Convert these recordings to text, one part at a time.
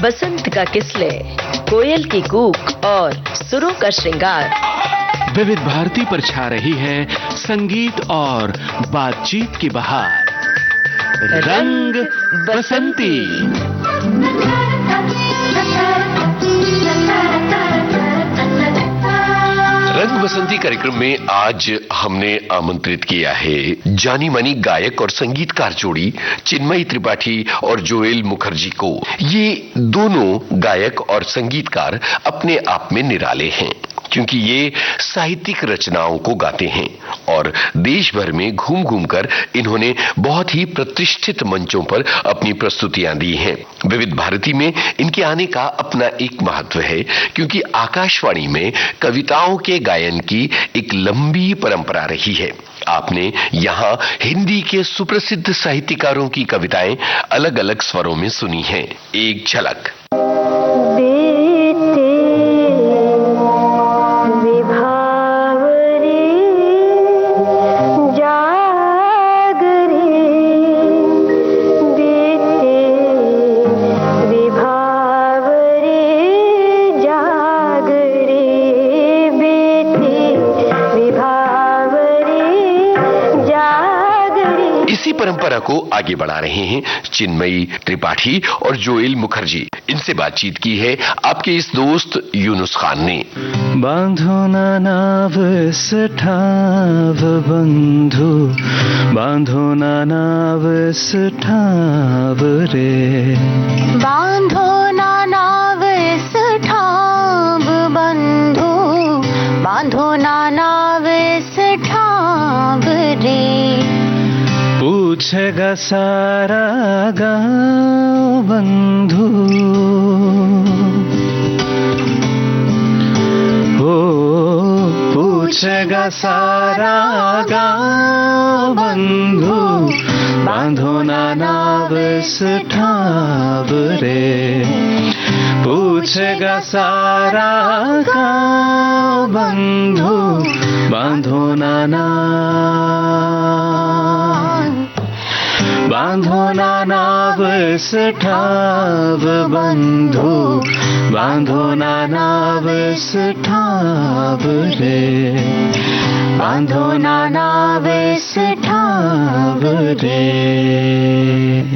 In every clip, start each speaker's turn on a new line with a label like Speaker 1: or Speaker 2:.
Speaker 1: बसंत का किसले, कोयल की कूक और सुरों का श्रृंगार।
Speaker 2: विविध भारती पर छा रही है संगीत और बातचीत की बहार। रंग बसंती।
Speaker 3: रंग बसंती कार्यक्रम में आज हमने आमंत्रित किया है जानी मानी गायक और संगीतकार जोड़ी चिन्मयी त्रिपाठी और जोएल मुखर्जी को। ये दोनों गायक और संगीतकार अपने आप में निराले हैं, क्योंकि ये साहित्यिक रचनाओं को गाते हैं और देश भर में घूम घूम कर इन्होंने बहुत ही प्रतिष्ठित मंचों पर अपनी प्रस्तुतियां दी हैं। विविध भारती में इनके आने का अपना एक महत्व है, क्योंकि आकाशवाणी में कविताओं के गायन की एक लंबी परंपरा रही है। आपने यहाँ हिंदी के सुप्रसिद्ध साहित्यकारों की कविताएं अलग अलग स्वरों में सुनी हैं। एक झलक। इसी परंपरा को आगे बढ़ा रहे हैं चिन्मयी त्रिपाठी और जोएल मुखर्जी। इनसे बातचीत की है आपके इस दोस्त यूनुस खान ने।
Speaker 4: बांधो ना नाव इस ठाव बंधु, बांधो ना नाव इस ठाव रे,
Speaker 5: बांधो ना नाव इस ठाव बंधु, बांधो ना नाव इस ठाव रे।
Speaker 4: पूछेगा सारा गाँव बंधु, हो पूछेगा सारा गाँव बंधु, बांधो ना नाव इस ठाव रे। पूछेगा सारा गाँव बंधु, बांधो ना बांधो ना नाव इस ठाव बंधु, बांधो ना नाव इस ठाव रे, बांधो ना नाव इस ठाव रे।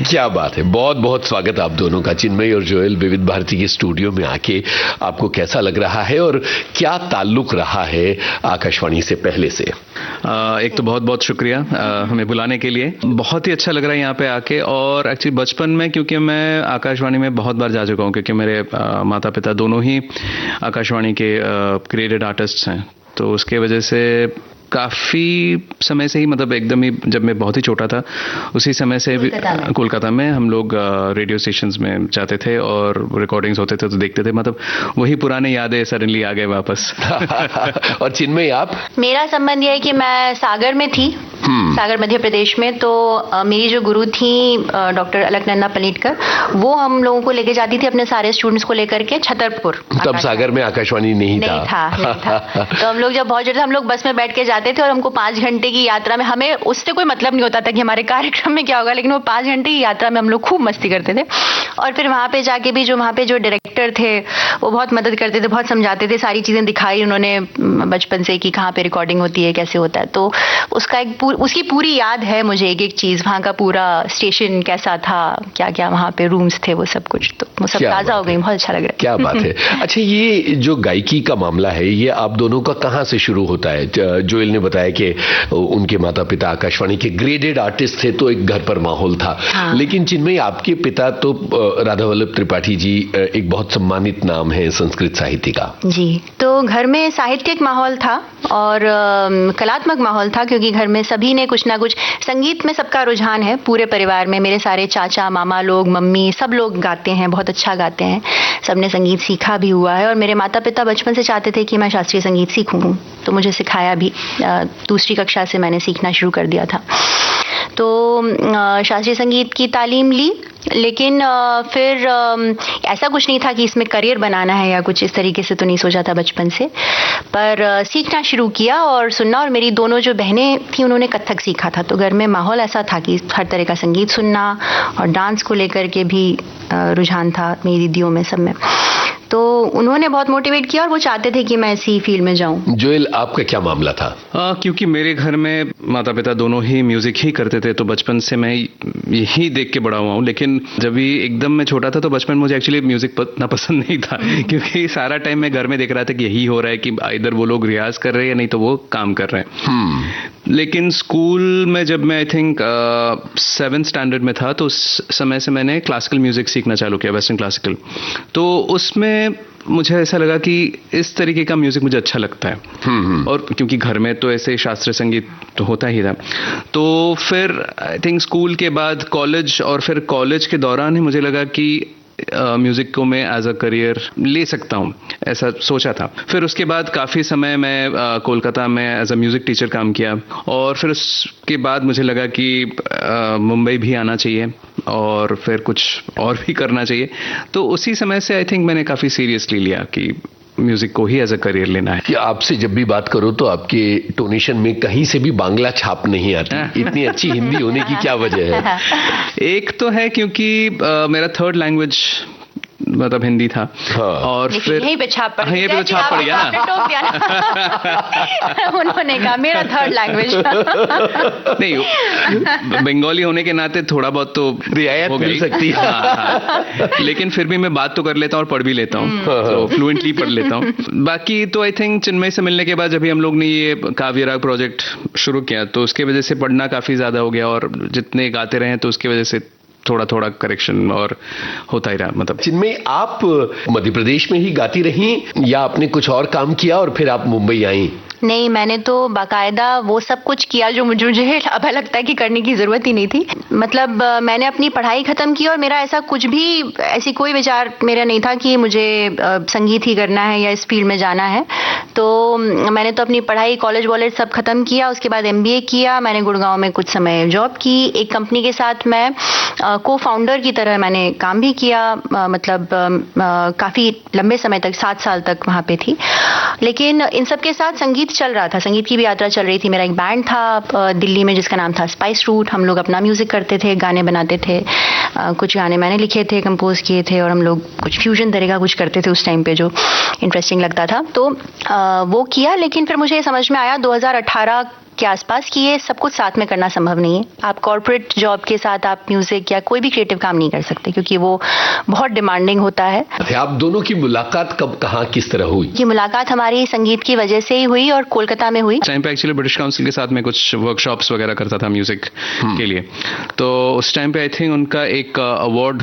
Speaker 3: क्या बात है, बहुत बहुत स्वागत आप दोनों का। चिन्मयी और जोएल विविध भारती के स्टूडियो में आके आपको कैसा लग रहा है और क्या ताल्लुक रहा है आकाशवाणी से पहले से?
Speaker 4: एक तो बहुत बहुत शुक्रिया हमें बुलाने के लिए। बहुत ही अच्छा लग रहा है यहाँ पे आके। और एक्चुअली बचपन में, क्योंकि मैं आकाशवाणी में बहुत बार जा चुका हूँ, क्योंकि मेरे माता पिता दोनों ही आकाशवाणी के क्रेडिट आर्टिस्ट हैं, तो उसके वजह से काफ़ी समय से ही, मतलब एकदम ही जब मैं बहुत ही छोटा था उसी समय से कोलकाता में हम लोग रेडियो स्टेशंस में जाते थे और रिकॉर्डिंग्स होते थे तो देखते थे। मतलब वही पुराने यादें सडनली आ गए वापस।
Speaker 3: और चिन्मयी आप?
Speaker 5: मेरा संबंध यह है कि मैं सागर में थी, सागर मध्य प्रदेश में। तो मेरी जो गुरु थी डॉक्टर अलकनंदा पलीटकर, वो हम लोगों को लेके जाती थी अपने सारे स्टूडेंट्स को लेकर के छतरपुर।
Speaker 3: तब सागर में आकाशवाणी नहीं था।
Speaker 5: नहीं था। तो हम लोग जब बहुत जोर, हम लोग बस में बैठ के जाते थे और हमको 5 घंटे की यात्रा में, हमें उससे कोई मतलब नहीं होता था कि हमारे कार्यक्रम में क्या होगा, लेकिन वो 5 घंटे की यात्रा में हम लोग खूब मस्ती करते थे। और फिर वहाँ पे जाके भी वहाँ पे जो डायरेक्टर थे वो बहुत मदद करते थे, बहुत समझाते थे, सारी चीज़ें दिखाई उन्होंने बचपन से कि कहाँ पे रिकॉर्डिंग होती है, कैसे होता है। तो उसका उसकी पूरी याद है मुझे, एक एक चीज़, वहाँ का पूरा स्टेशन कैसा था, क्या क्या वहाँ पे रूम्स थे, वो सब कुछ, तो वो सब ताज़ा हो गई। बहुत अच्छा लग रहा है।
Speaker 3: क्या बात है। अच्छा, ये जो गायकी का मामला है, ये आप दोनों का कहाँ से शुरू होता है? जोएल ने बताया कि उनके माता पिता आकाशवाणी के ग्रेडेड आर्टिस्ट थे, तो एक घर पर माहौल था।
Speaker 5: हाँ।
Speaker 3: लेकिन चिन्मयी, आपके पिता तो राधा वल्लभ त्रिपाठी जी एक बहुत सम्मानित नाम है संस्कृत साहित्य का।
Speaker 5: जी, तो घर में साहित्यिक माहौल था और कलात्मक माहौल था, क्योंकि घर में सभी ने कुछ ना कुछ, संगीत में सबका रुझान है पूरे परिवार में। मेरे सारे चाचा, मामा लोग, मम्मी, सब लोग गाते हैं, बहुत अच्छा गाते हैं, सबने संगीत सीखा भी हुआ है। और मेरे माता पिता बचपन से चाहते थे कि मैं शास्त्रीय संगीत सीखूं, तो मुझे सिखाया भी। दूसरी कक्षा से मैंने सीखना शुरू कर दिया था। तो शास्त्रीय संगीत की तालीम ली, लेकिन फिर ऐसा कुछ नहीं था कि इसमें करियर बनाना है या कुछ इस तरीके से, तो नहीं सोचा था बचपन से, पर सीखना शुरू किया और सुनना। और मेरी दोनों जो बहनें थी उन्होंने कथक सीखा था, तो घर में माहौल ऐसा था कि हर तरह का संगीत सुनना और डांस को लेकर के भी रुझान था मेरी दीदियों में, सब में। तो उन्होंने बहुत मोटिवेट किया और वो चाहते थे कि मैं इसी फील्ड में जाऊं।
Speaker 3: जोएल, आपका क्या मामला था?
Speaker 4: क्योंकि मेरे घर में माता पिता दोनों ही म्यूजिक ही करते थे, तो बचपन से मैं यही देख के बड़ा हुआ हूँ। लेकिन जब भी एकदम मैं छोटा था तो बचपन मुझे एक्चुअली म्यूजिक इतना पसंद नहीं था, क्योंकि सारा टाइम मैं घर में देख रहा था कि यही हो रहा है कि इधर वो लोग रियाज कर रहे हैं या नहीं तो वो काम कर रहे हैं। लेकिन स्कूल में जब मैं आई थिंक 7th स्टैंडर्ड में था, तो उस समय से मैंने क्लासिकल म्यूजिक सीखना चालू किया, वेस्टर्न क्लासिकल। तो उसमें मुझे ऐसा लगा कि इस तरीके का म्यूजिक मुझे अच्छा लगता है, और क्योंकि घर में तो ऐसे शास्त्रीय संगीत तो होता ही था। तो फिर आई थिंक स्कूल के बाद कॉलेज, और फिर कॉलेज के दौरान ही मुझे लगा कि म्यूजिक को मैं एज अ करियर ले सकता हूँ, ऐसा सोचा था। फिर उसके बाद काफ़ी समय मैं कोलकाता में एज अ म्यूजिक टीचर काम किया, और फिर उसके बाद मुझे लगा कि मुंबई भी आना चाहिए और फिर कुछ और भी करना चाहिए। तो उसी समय से आई थिंक मैंने काफ़ी सीरियसली लिया कि म्यूजिक को ही एज अ करियर लेना है।
Speaker 3: कि आपसे जब भी बात करो तो आपके टोनेशन में कहीं से भी बांग्ला छाप नहीं आती। इतनी अच्छी हिंदी होने की क्या वजह है?
Speaker 4: एक तो है क्योंकि मेरा 3rd लैंग्वेज मतलब हिंदी था,
Speaker 3: हाँ।
Speaker 5: और फिर यहीं पे छाप पड़ गया।
Speaker 4: यहीं पे तो छाप पड़ गया
Speaker 5: ना। उन्होंने कहा मेरा 3rd लैंग्वेज।
Speaker 4: नहीं, बंगाली होने के नाते थोड़ा बहुत तो
Speaker 3: रियायत मिल सकती है।
Speaker 4: हाँ। लेकिन फिर भी मैं बात तो कर लेता हूँ और पढ़ भी लेता हूँ, तो फ्लुएंटली पढ़ लेता हूँ। बाकी तो आई थिंक चिन्मय से मिलने के बाद जब भी हम लोग ने ये काव्य राग प्रोजेक्ट शुरू किया, तो उसके वजह से पढ़ना काफी ज्यादा हो गया, और जितने गाते रहे तो उसकी वजह से थोड़ा थोड़ा करेक्शन और होता ही रहा। मतलब
Speaker 3: चिन्मय, आप मध्य प्रदेश में ही गाती रही या आपने कुछ और काम किया और फिर आप मुंबई आई?
Speaker 5: नहीं, मैंने तो बाकायदा वो सब कुछ किया जो मुझे अब लगता है कि करने की जरूरत ही नहीं थी। मतलब मैंने अपनी पढ़ाई खत्म की और मेरा ऐसा कुछ भी, ऐसी कोई विचार मेरा नहीं था कि मुझे संगीत ही करना है या इस फील्ड में जाना है। तो मैंने तो अपनी पढ़ाई, कॉलेज वॉलेज सब खत्म किया। उसके बाद MBA किया। मैंने गुड़गांव में कुछ समय जॉब की। एक कंपनी के साथ मैं को फाउंडर की तरह मैंने काम भी किया। मतलब काफ़ी लंबे समय तक, 7 साल तक वहाँ पे थी। लेकिन इन सब के साथ संगीत चल रहा था, संगीत की भी यात्रा चल रही थी। मेरा एक बैंड था दिल्ली में जिसका नाम था स्पाइस रूट। हम लोग अपना म्यूजिक करते थे, गाने बनाते थे। कुछ गाने मैंने लिखे थे, कंपोज किए थे, और हम लोग कुछ फ्यूजन तरह का कुछ करते थे उस टाइम पे जो इंटरेस्टिंग लगता था। तो वो किया। लेकिन फिर मुझे ये समझ में आया 2018 के आसपास कि ये सब कुछ साथ में करना संभव नहीं है। आप कॉर्पोरेट जॉब के साथ आप म्यूजिक या कोई भी क्रिएटिव काम नहीं कर सकते, क्योंकि वो बहुत डिमांडिंग होता है।
Speaker 3: आप दोनों की मुलाकात कब, कहाँ, किस तरह हुई?
Speaker 5: ये मुलाकात हमारी संगीत की वजह से ही हुई और कोलकाता में हुई।
Speaker 4: टाइम पे एक्चुअली ब्रिटिश काउंसिल के साथ में कुछ वर्कशॉप्स वगैरह करता था म्यूजिक के लिए। तो उस टाइम पे आई थिंक उनका एक अवार्ड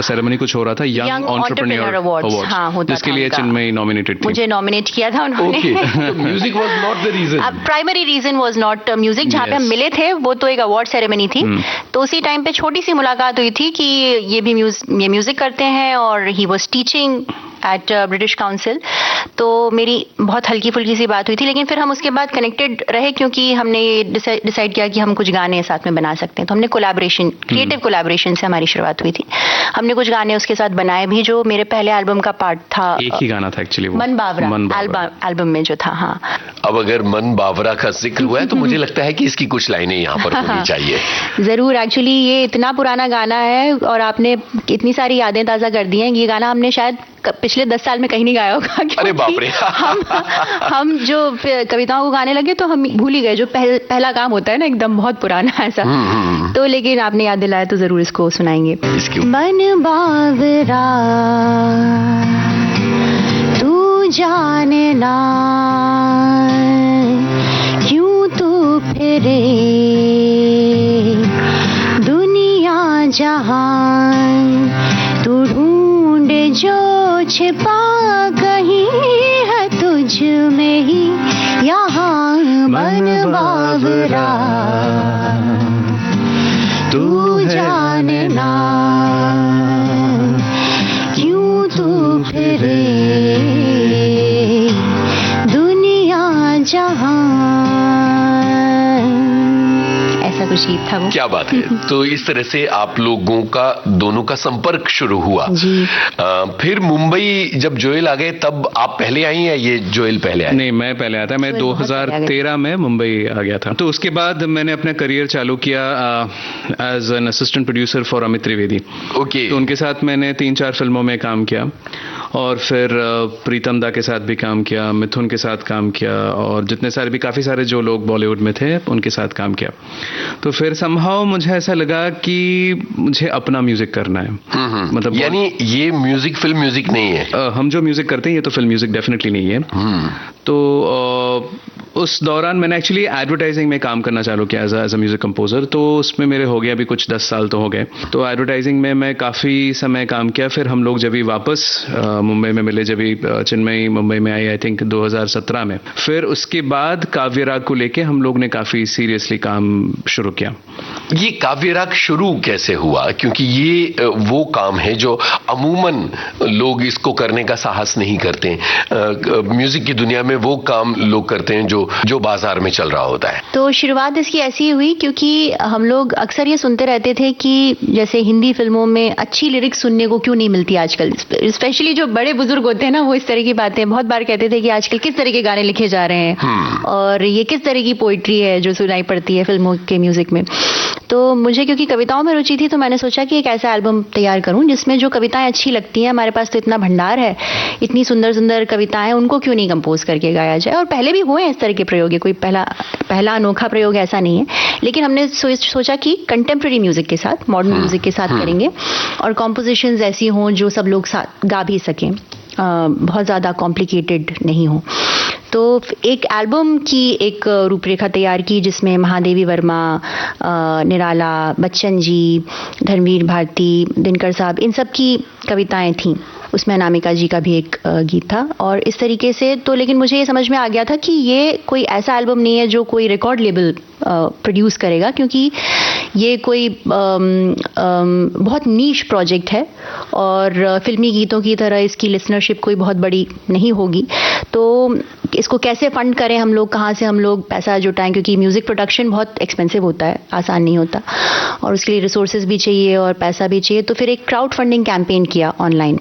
Speaker 4: सेरेमनी कुछ हो रहा था, यंग एंटरप्रेन्योर अवार्ड्स,
Speaker 5: हाँ, होता
Speaker 4: जिसके
Speaker 5: था
Speaker 4: लिए
Speaker 5: उनका।
Speaker 4: चिन्मय नॉमिनेटेड थी।
Speaker 5: मुझे नॉमिनेट किया था उन्होंने।
Speaker 3: Music was not the reason.
Speaker 5: Primary reason was not music. जहाँ पे हम मिले थे वो तो एक अवार्ड सेरेमनी थी। तो उसी टाइम पे छोटी सी मुलाकात हुई थी कि ये म्यूजिक करते हैं, और he was teaching eight British council. तो मेरी बहुत हल्की फुल्की सी बात हुई थी। लेकिन फिर हम उसके बाद कनेक्टेड रहे, क्योंकि हमने डिसाइड किया कि हम कुछ गाने साथ में बना सकते हैं। तो हमने कोलैबोरेशन, क्रिएटिव कोलैबोरेशन से हमारी शुरुआत हुई थी। हमने कुछ गाने उसके साथ बनाए भी, जो मेरे पहले एल्बम का पार्ट था।
Speaker 4: एक ही गाना था एक्चुअली वो,
Speaker 5: मन बावरा एल्बम में जो था। हाँ,
Speaker 3: अब अगर मन बावरा का जिक्र हुआ है तो मुझे लगता है कि इसकी कुछ लाइनें यहाँ पर होनी चाहिए।
Speaker 5: जरूर। एक्चुअली ये इतना पुराना गाना है और आपने इतनी सारी यादें ताज़ा कर दी हैं। ये गाना हमने शायद पिछले 10 साल में कहीं नहीं गाया होगा।
Speaker 3: अरे बाप रे।
Speaker 5: हम जो कविताओं को गाने लगे तो हम भूल ही गए, जो पहला काम होता है ना, एकदम बहुत पुराना ऐसा। तो लेकिन आपने याद दिलाया तो जरूर इसको सुनाएंगे। मन बावरा तू जाने ना, क्यों तू फिरे दुनिया जहान, तू ढूंढे जो छिपा कहीं है तुझ में ही यहाँ। मन बावरा तू जाने ना, क्यों तू फिरे दुनिया जहां। था वो।
Speaker 3: क्या बात है। तो इस तरह से आप लोगों का दोनों का संपर्क शुरू हुआ
Speaker 5: जी।
Speaker 3: फिर मुंबई जब जोएल आ गए तब आप पहले आई या ये जोएल पहले आए?
Speaker 4: नहीं, मैं पहले आया था। मैं 2013 में मुंबई आ गया था। तो उसके बाद मैंने अपना करियर चालू किया as an assistant producer for Amit Trivedi.
Speaker 3: Okay.
Speaker 4: तो उनके साथ मैंने 3-4 फिल्मों में काम किया और फिर प्रीतम दा के साथ भी काम किया, मिथुन के साथ काम किया और जितने सारे भी काफ़ी सारे जो लोग बॉलीवुड में थे उनके साथ काम किया। तो फिर समहाउ मुझे ऐसा लगा कि मुझे अपना म्यूजिक करना है। मतलब
Speaker 3: यानी ये म्यूजिक फिल्म म्यूजिक नहीं है?
Speaker 4: हम जो म्यूजिक करते हैं ये तो फिल्म म्यूजिक डेफिनेटली नहीं है। तो उस दौरान मैंने एक्चुअली एडवर्टाइजिंग में काम करना चालू किया एज अ म्यूजिक कंपोजर। तो उसमें मेरे हो गया अभी कुछ 10 साल तो हो गए। तो एडवर्टाइजिंग में मैं काफ़ी समय काम किया। फिर हम लोग जब भी वापस मुंबई में मिले, जब भी चिन्मयी मुंबई में आई, आई थिंक 2017 में, फिर उसके बाद काव्यराग को लेके हम लोग ने काफ़ी सीरियसली काम शुरू किया।
Speaker 3: ये काव्यराग शुरू कैसे हुआ? क्योंकि ये वो काम है जो अमूमन लोग इसको करने का साहस नहीं करते। म्यूजिक की दुनिया में वो काम लोग करते हैं जो बाजार में चल रहा होता है।
Speaker 5: तो शुरुआत इसकी ऐसी हुई क्योंकि हम लोग अक्सर ये सुनते रहते थे कि जैसे हिंदी फिल्मों में अच्छी लिरिक्स सुनने को क्यों नहीं मिलती आजकल। स्पेशली जो बड़े बुजुर्ग होते हैं ना, वो इस तरह की बातें बहुत बार कहते थे कि आजकल किस तरह के गाने लिखे जा रहे हैं और ये किस तरह की पोइट्री है जो सुनाई पड़ती है फिल्मों के म्यूजिक में। तो मुझे क्योंकि कविताओं में रुचि थी तो मैंने सोचा कि एक ऐसा एल्बम तैयार करूं जिसमें जो कविताएं अच्छी लगती हैं, हमारे पास तो इतना भंडार है, इतनी सुंदर सुंदर कविताएं, उनको क्यों नहीं कंपोज करके गाया जाए। और पहले भी हुए हैं इस तरह के प्रयोग, कोई पहला अनोखा प्रयोग ऐसा नहीं है। लेकिन हमने सोचा कि कंटेम्प्रेरी म्यूजिक के साथ, मॉडर्न म्यूजिक के साथ करेंगे और कॉम्पोजिशंस ऐसी हों जो सब लोग गा भी सकें, बहुत ज़्यादा कॉम्प्लिकेटेड नहीं हो। तो एक एल्बम की एक रूपरेखा तैयार की जिसमें महादेवी वर्मा, निराला, बच्चन जी, धर्मवीर भारती, दिनकर साहब, इन सब की कविताएं थीं। उसमें अनामिका जी का भी एक गीत था और इस तरीके से। तो लेकिन मुझे ये समझ में आ गया था कि ये कोई ऐसा एल्बम नहीं है जो कोई रिकॉर्ड लेबल प्रोड्यूस करेगा, क्योंकि ये कोई बहुत नीश प्रोजेक्ट है और फिल्मी गीतों की तरह इसकी लिसनरशिप कोई बहुत बड़ी नहीं होगी। तो इसको कैसे फंड करें हम लोग, कहाँ से हम लोग पैसा जुटाएं, क्योंकि म्यूजिक प्रोडक्शन बहुत एक्सपेंसिव होता है, आसान नहीं होता और उसके लिए रिसोर्सेज भी चाहिए और पैसा भी चाहिए। तो फिर एक क्राउड फंडिंग कैंपेन किया ऑनलाइन।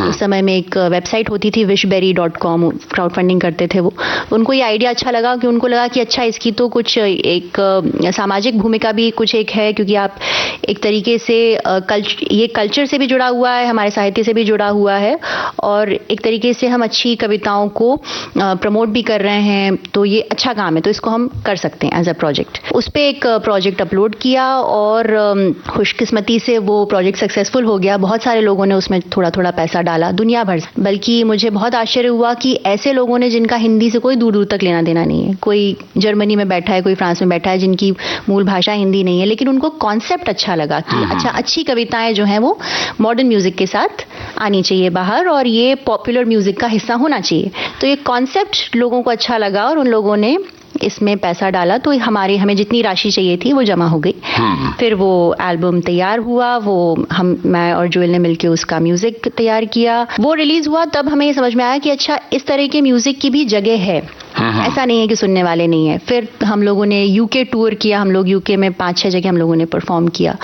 Speaker 5: उस समय में एक वेबसाइट होती थी wishberry.com, क्राउड फंडिंग करते थे वो। उनको ये आइडिया अच्छा लगा कि उनको लगा कि अच्छा इसकी तो कुछ एक सामाजिक भूमिका भी कुछ एक है, क्योंकि आप एक तरीके से ये कल्चर से भी जुड़ा हुआ है, हमारे साहित्य से भी जुड़ा हुआ है और एक तरीके से हम अच्छी कविताओं को प्रमोट भी कर रहे हैं। तो ये अच्छा काम है, तो इसको हम कर सकते हैं एज अ प्रोजेक्ट। उस पर एक प्रोजेक्ट अपलोड किया और खुशकिस्मती से वो प्रोजेक्ट सक्सेसफुल हो गया। बहुत सारे लोगों ने उसमें थोड़ा थोड़ा पैसा डाला, दुनिया भर से। बल्कि मुझे बहुत आश्चर्य हुआ कि ऐसे लोगों ने जिनका हिंदी से कोई दूर दूर तक लेना देना नहीं है, कोई जर्मनी में बैठा है, कोई फ्रांस में बैठा है, जिनकी मूल भाषा हिंदी नहीं है, लेकिन उनको कॉन्सेप्ट अच्छा लगा कि अच्छा अच्छी कविताएं जो हैं वो मॉडर्न म्यूजिक के साथ आनी चाहिए बाहर और ये पॉपुलर म्यूजिक का हिस्सा होना चाहिए। तो ये कॉन्सेप्ट लोगों को अच्छा लगा और उन लोगों ने इसमें पैसा डाला। तो हमें जितनी राशि चाहिए थी वो जमा हो गई। फिर वो एल्बम तैयार हुआ, वो मैं और जोएल ने मिलकर उसका म्यूजिक तैयार किया। वो रिलीज हुआ तब हमें ये समझ में आया कि अच्छा इस तरह के म्यूजिक की भी जगह है, ऐसा नहीं है कि सुनने वाले नहीं है। फिर हम लोगों ने यूके टूर किया, हम लोग यूके में 5-6 जगह हम लोगों ने परफॉर्म किया।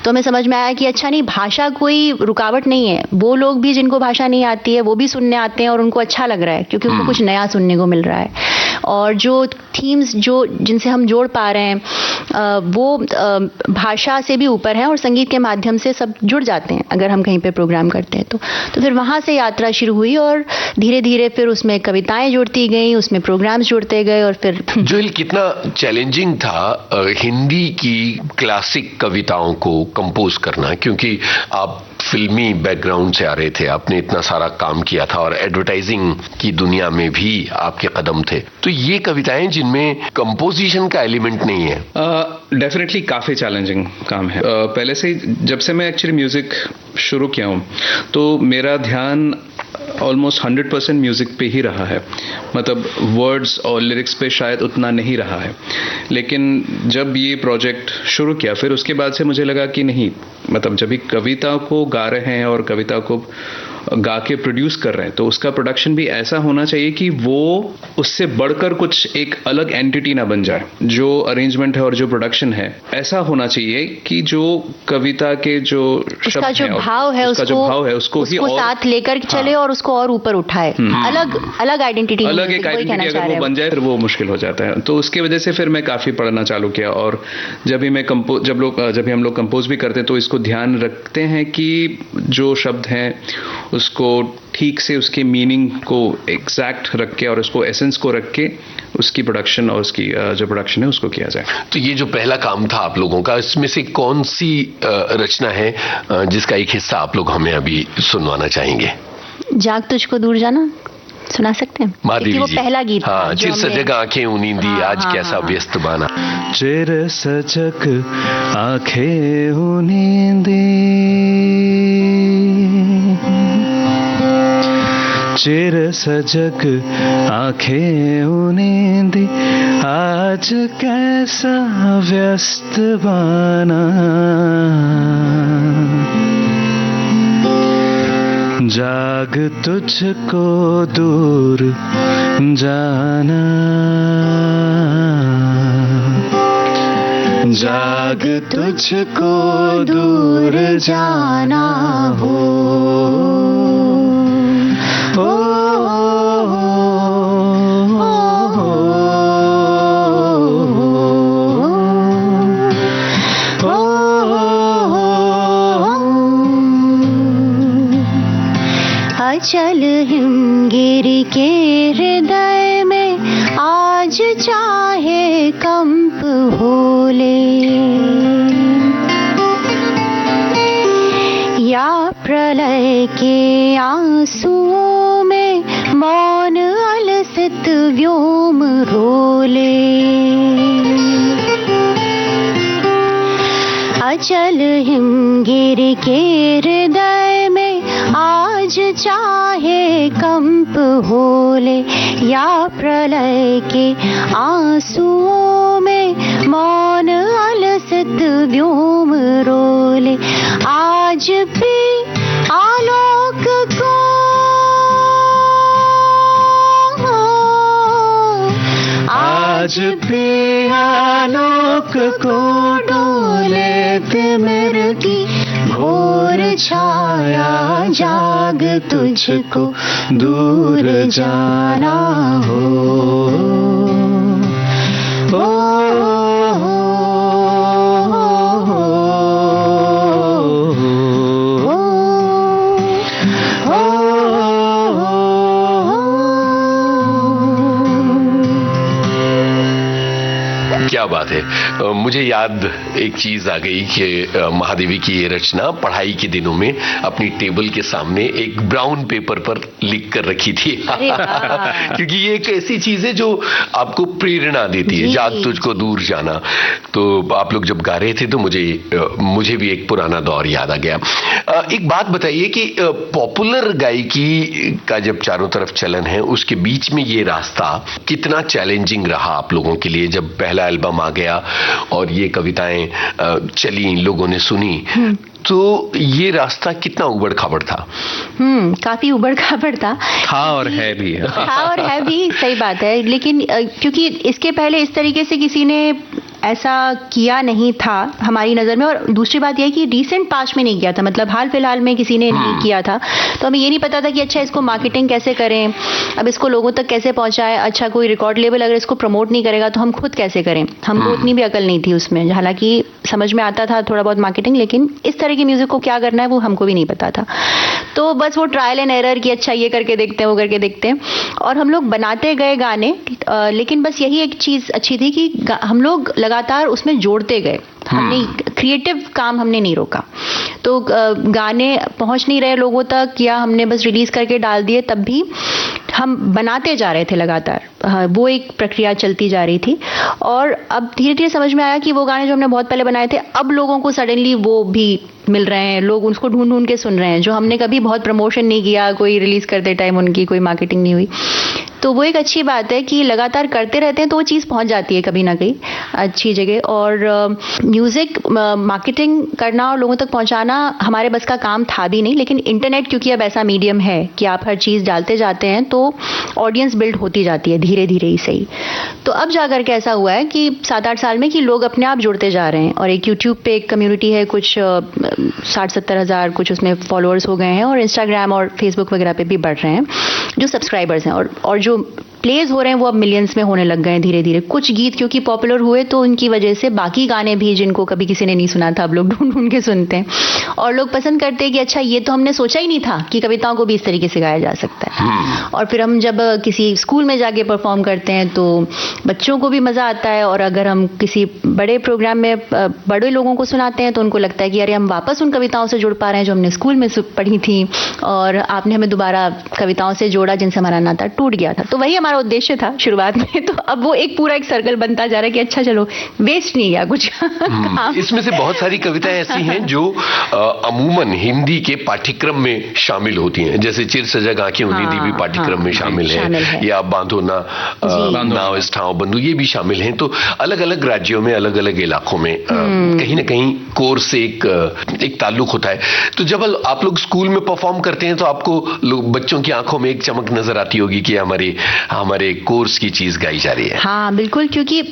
Speaker 5: तो हमें समझ में आया कि अच्छा नहीं, भाषा कोई रुकावट नहीं है। वो लोग भी जिनको भाषा नहीं आती है वो भी सुनने आते हैं और उनको अच्छा लग रहा है क्योंकि उनको कुछ नया सुनने को मिल रहा है। और जो थीम्स जिनसे हम जोड़ पा रहे हैं वो भाषा से भी ऊपर है और संगीत के माध्यम से सब जुड़ जाते हैं अगर हम कहीं पे प्रोग्राम करते हैं। तो फिर वहाँ से यात्रा शुरू हुई और धीरे धीरे फिर उसमें कविताएं जुड़ती गई, उसमें प्रोग्राम्स जुड़ते गए। और फिर
Speaker 3: जोएल, कितना चैलेंजिंग था हिंदी की क्लासिक कविताओं को कंपोज करना, क्योंकि आप फिल्मी बैकग्राउंड से आ रहे थे, आपने इतना सारा काम किया था और एडवर्टाइजिंग की दुनिया में भी आपके कदम थे। तो ये कविताएं जिनमें कंपोजिशन का एलिमेंट नहीं है,
Speaker 4: डेफिनेटली काफ़ी चैलेंजिंग काम है। पहले से ही जब से मैं एक्चुअली म्यूजिक शुरू किया हूँ तो मेरा ध्यान ऑलमोस्ट 100% म्यूजिक पे ही रहा है। मतलब वर्ड्स और लिरिक्स पे शायद उतना नहीं रहा है, लेकिन जब ये प्रोजेक्ट शुरू किया फिर उसके बाद से मुझे लगा कि नहीं, मतलब जब भी कविता को गा रहे हैं और कविता को गा के प्रोड्यूस कर रहे हैं तो उसका प्रोडक्शन भी ऐसा होना चाहिए कि वो उससे बढ़कर कुछ एक अलग एंटिटी ना बन जाए। जो अरेंजमेंट है और जो प्रोडक्शन है ऐसा होना चाहिए कि जो कविता के जो शब्द
Speaker 5: उसका जो भाव है उसको
Speaker 4: ही और
Speaker 5: साथ लेकर चले और उसको और ऊपर उठाए, अलग अलग आइडेंटिटी,
Speaker 4: अलग एक आइडेंटिटी अगर वो बन जाए फिर वो मुश्किल हो जाता है। तो उसके वजह से फिर मैं काफी पढ़ना चालू किया और जब भी हम लोग कंपोज भी करते हैं तो इसको ध्यान रखते हैं कि जो शब्द हैं उसको ठीक से उसके मीनिंग को एग्जैक्ट रख के और उसको एसेंस को रख के उसकी प्रोडक्शन और उसकी जो प्रोडक्शन है उसको किया जाए।
Speaker 3: तो ये जो पहला काम था आप लोगों का, इसमें से कौन सी रचना है जिसका एक हिस्सा आप लोग हमें अभी सुनवाना चाहेंगे?
Speaker 5: जाग तुझको दूर जाना सुना सकते हैं?
Speaker 3: महादेवी
Speaker 5: वो
Speaker 3: जी,
Speaker 5: पहला गीत
Speaker 3: हाँ, चिर सजग आंखें उनींदी आज कैसा व्यस्त बाना।
Speaker 4: चिर सजग आंखें उनींदी चिर सजग आंखें उनींदी आज कैसा व्यस्त बाना। जाग तुझको दूर जाना, जाग तुझको दूर जाना हो,
Speaker 5: चल हिमगिरी के हृदय में आज चाहे कंप होले, या प्रलय के आंसुओं में मौन अलसित व्योम रोले। अचल हिमगिरी के हृदय में आज चाहे कंप होले, या प्रलय के आंसुओं में मौन अलसित व्योम रोले। आज भी आलोक को, आज भी आलोक को डोले तिमिर की घोर छाया, जाग तुझको दूर जाना हो,
Speaker 3: क्या बात है। मुझे याद एक चीज आ गई कि महादेवी की ये रचना पढ़ाई के दिनों में अपनी टेबल के सामने एक ब्राउन पेपर पर लिख कर रखी थी क्योंकि ये एक ऐसी चीज है जो आपको प्रेरणा देती है, जाग तुझको दूर जाना। तो आप लोग जब गा रहे थे तो मुझे भी एक पुराना दौर याद आ गया। एक बात बताइए कि पॉपुलर गायकी का जब चारों तरफ चलन है उसके बीच में ये रास्ता कितना चैलेंजिंग रहा आप लोगों के लिए? जब पहला एल्बम आ गया और ये कविताएं चली, लोगों ने सुनी, तो ये रास्ता कितना उबड़ खाबड़ था?
Speaker 5: काफी उबड़ खाबड़ था
Speaker 4: और है भी
Speaker 5: सही बात है। लेकिन क्योंकि इसके पहले इस तरीके से किसी ने ऐसा किया नहीं था हमारी नज़र में, और दूसरी बात यह है कि रीसेंट पास्ट में नहीं किया था, मतलब हाल फिलहाल में किसी ने नहीं किया था। तो हमें ये नहीं पता था कि अच्छा इसको मार्केटिंग कैसे करें, अब इसको लोगों तक कैसे पहुंचाएं, अच्छा कोई रिकॉर्ड लेबल अगर इसको प्रमोट नहीं करेगा तो हम खुद कैसे करें। हमको उतनी भी अकल नहीं थी उसमें, हालांकि समझ में आता था थोड़ा बहुत मार्केटिंग, लेकिन इस तरह की म्यूजिक को क्या करना है वो हमको भी नहीं पता था। तो बस वो ट्रायल एंड एरर की, अच्छा ये करके देखते हैं वो करके देखते हैं, और हम लोग बनाते गए गाने। लेकिन बस यही एक चीज़ अच्छी थी कि हम लोग लगातार उसमें जोड़ते गए, हमने क्रिएटिव काम हमने नहीं रोका। तो गाने पहुंच नहीं रहे लोगों तक या हमने बस रिलीज करके डाल दिए, तब भी हम बनाते जा रहे थे लगातार, वो एक प्रक्रिया चलती जा रही थी। और अब धीरे धीरे समझ में आया कि वो गाने जो हमने बहुत पहले बनाए थे अब लोगों को सडनली वो भी मिल रहे हैं, लोग उसको ढूंढ ढूंढ के सुन रहे हैं, जो हमने कभी बहुत प्रमोशन नहीं किया, कोई रिलीज करते टाइम उनकी कोई मार्केटिंग नहीं हुई। तो वो एक अच्छी बात है कि लगातार करते रहते हैं तो वो चीज़ पहुंच जाती है कभी ना कहीं अच्छी जगह। और म्यूज़िक मार्केटिंग करना और लोगों तक पहुंचाना हमारे बस का काम था भी नहीं, लेकिन इंटरनेट क्योंकि अब ऐसा मीडियम है कि आप हर चीज़ डालते जाते हैं तो ऑडियंस बिल्ड होती जाती है धीरे धीरे ही सही। तो अब जाकर के ऐसा हुआ है कि 7-8 साल में कि लोग अपने आप जुड़ते जा रहे हैं, और एक यूट्यूब पे एक कम्युनिटी है, कुछ 60-70 हज़ार कुछ उसमें फॉलोअर्स हो गए हैं, और इंस्टाग्राम और फेसबुक वगैरह पे भी बढ़ रहे हैं जो सब्सक्राइबर्स हैं, और जो प्लेज हो रहे हैं वो अब मिलियंस में होने लग गए हैं धीरे धीरे। कुछ गीत क्योंकि पॉपुलर हुए तो उनकी वजह से बाकी गाने भी जिनको कभी किसी ने नहीं सुना था अब लोग ढूंढ ढूंढ के सुनते हैं, और लोग पसंद करते हैं कि अच्छा ये तो हमने सोचा ही नहीं था कि कविताओं को भी इस तरीके से गाया जा सकता है। और फिर हम जब किसी स्कूल में जाके परफॉर्म करते हैं तो बच्चों को भी मज़ा आता है, और अगर हम किसी बड़े प्रोग्राम में बड़े लोगों को सुनाते हैं तो उनको लगता है कि अरे हम वापस उन कविताओं से जुड़ पा रहे हैं जो हमने स्कूल में पढ़ी थी, और आपने हमें दोबारा कविताओं से जोड़ा जिनसे हमारा नाता टूट गया था। तो वही हमारा उद्देश्य था शुरुआत में। तो अब वो एक पूरा एक सर्कल बनता जा रहा है कि अच्छा चलो वेस्ट नहीं गया कुछ काम।
Speaker 3: इसमें से बहुत सारी कविताएं ऐसी हैं जो अमूमन हिंदी के पाठ्यक्रम में शामिल होती हैं, जैसे चिर सजग आंखें उन्नीदी भी पाठ्यक्रम में शामिल है, या बांधो ना नाव इस ठाव बंधु, ये भी शामिल हैं। तो अलग अलग राज्यों में अलग अलग इलाकों में कहीं ना कहीं कोर्स से एक ताल्लुक होता है। तो जब आप लोग स्कूल में परफॉर्म करते हैं तो आपको बच्चों की आंखों में एक चमक नजर आती होगी कि हमारे कोर्स की चीज गाई जा रही है।
Speaker 5: हाँ बिल्कुल, क्योंकि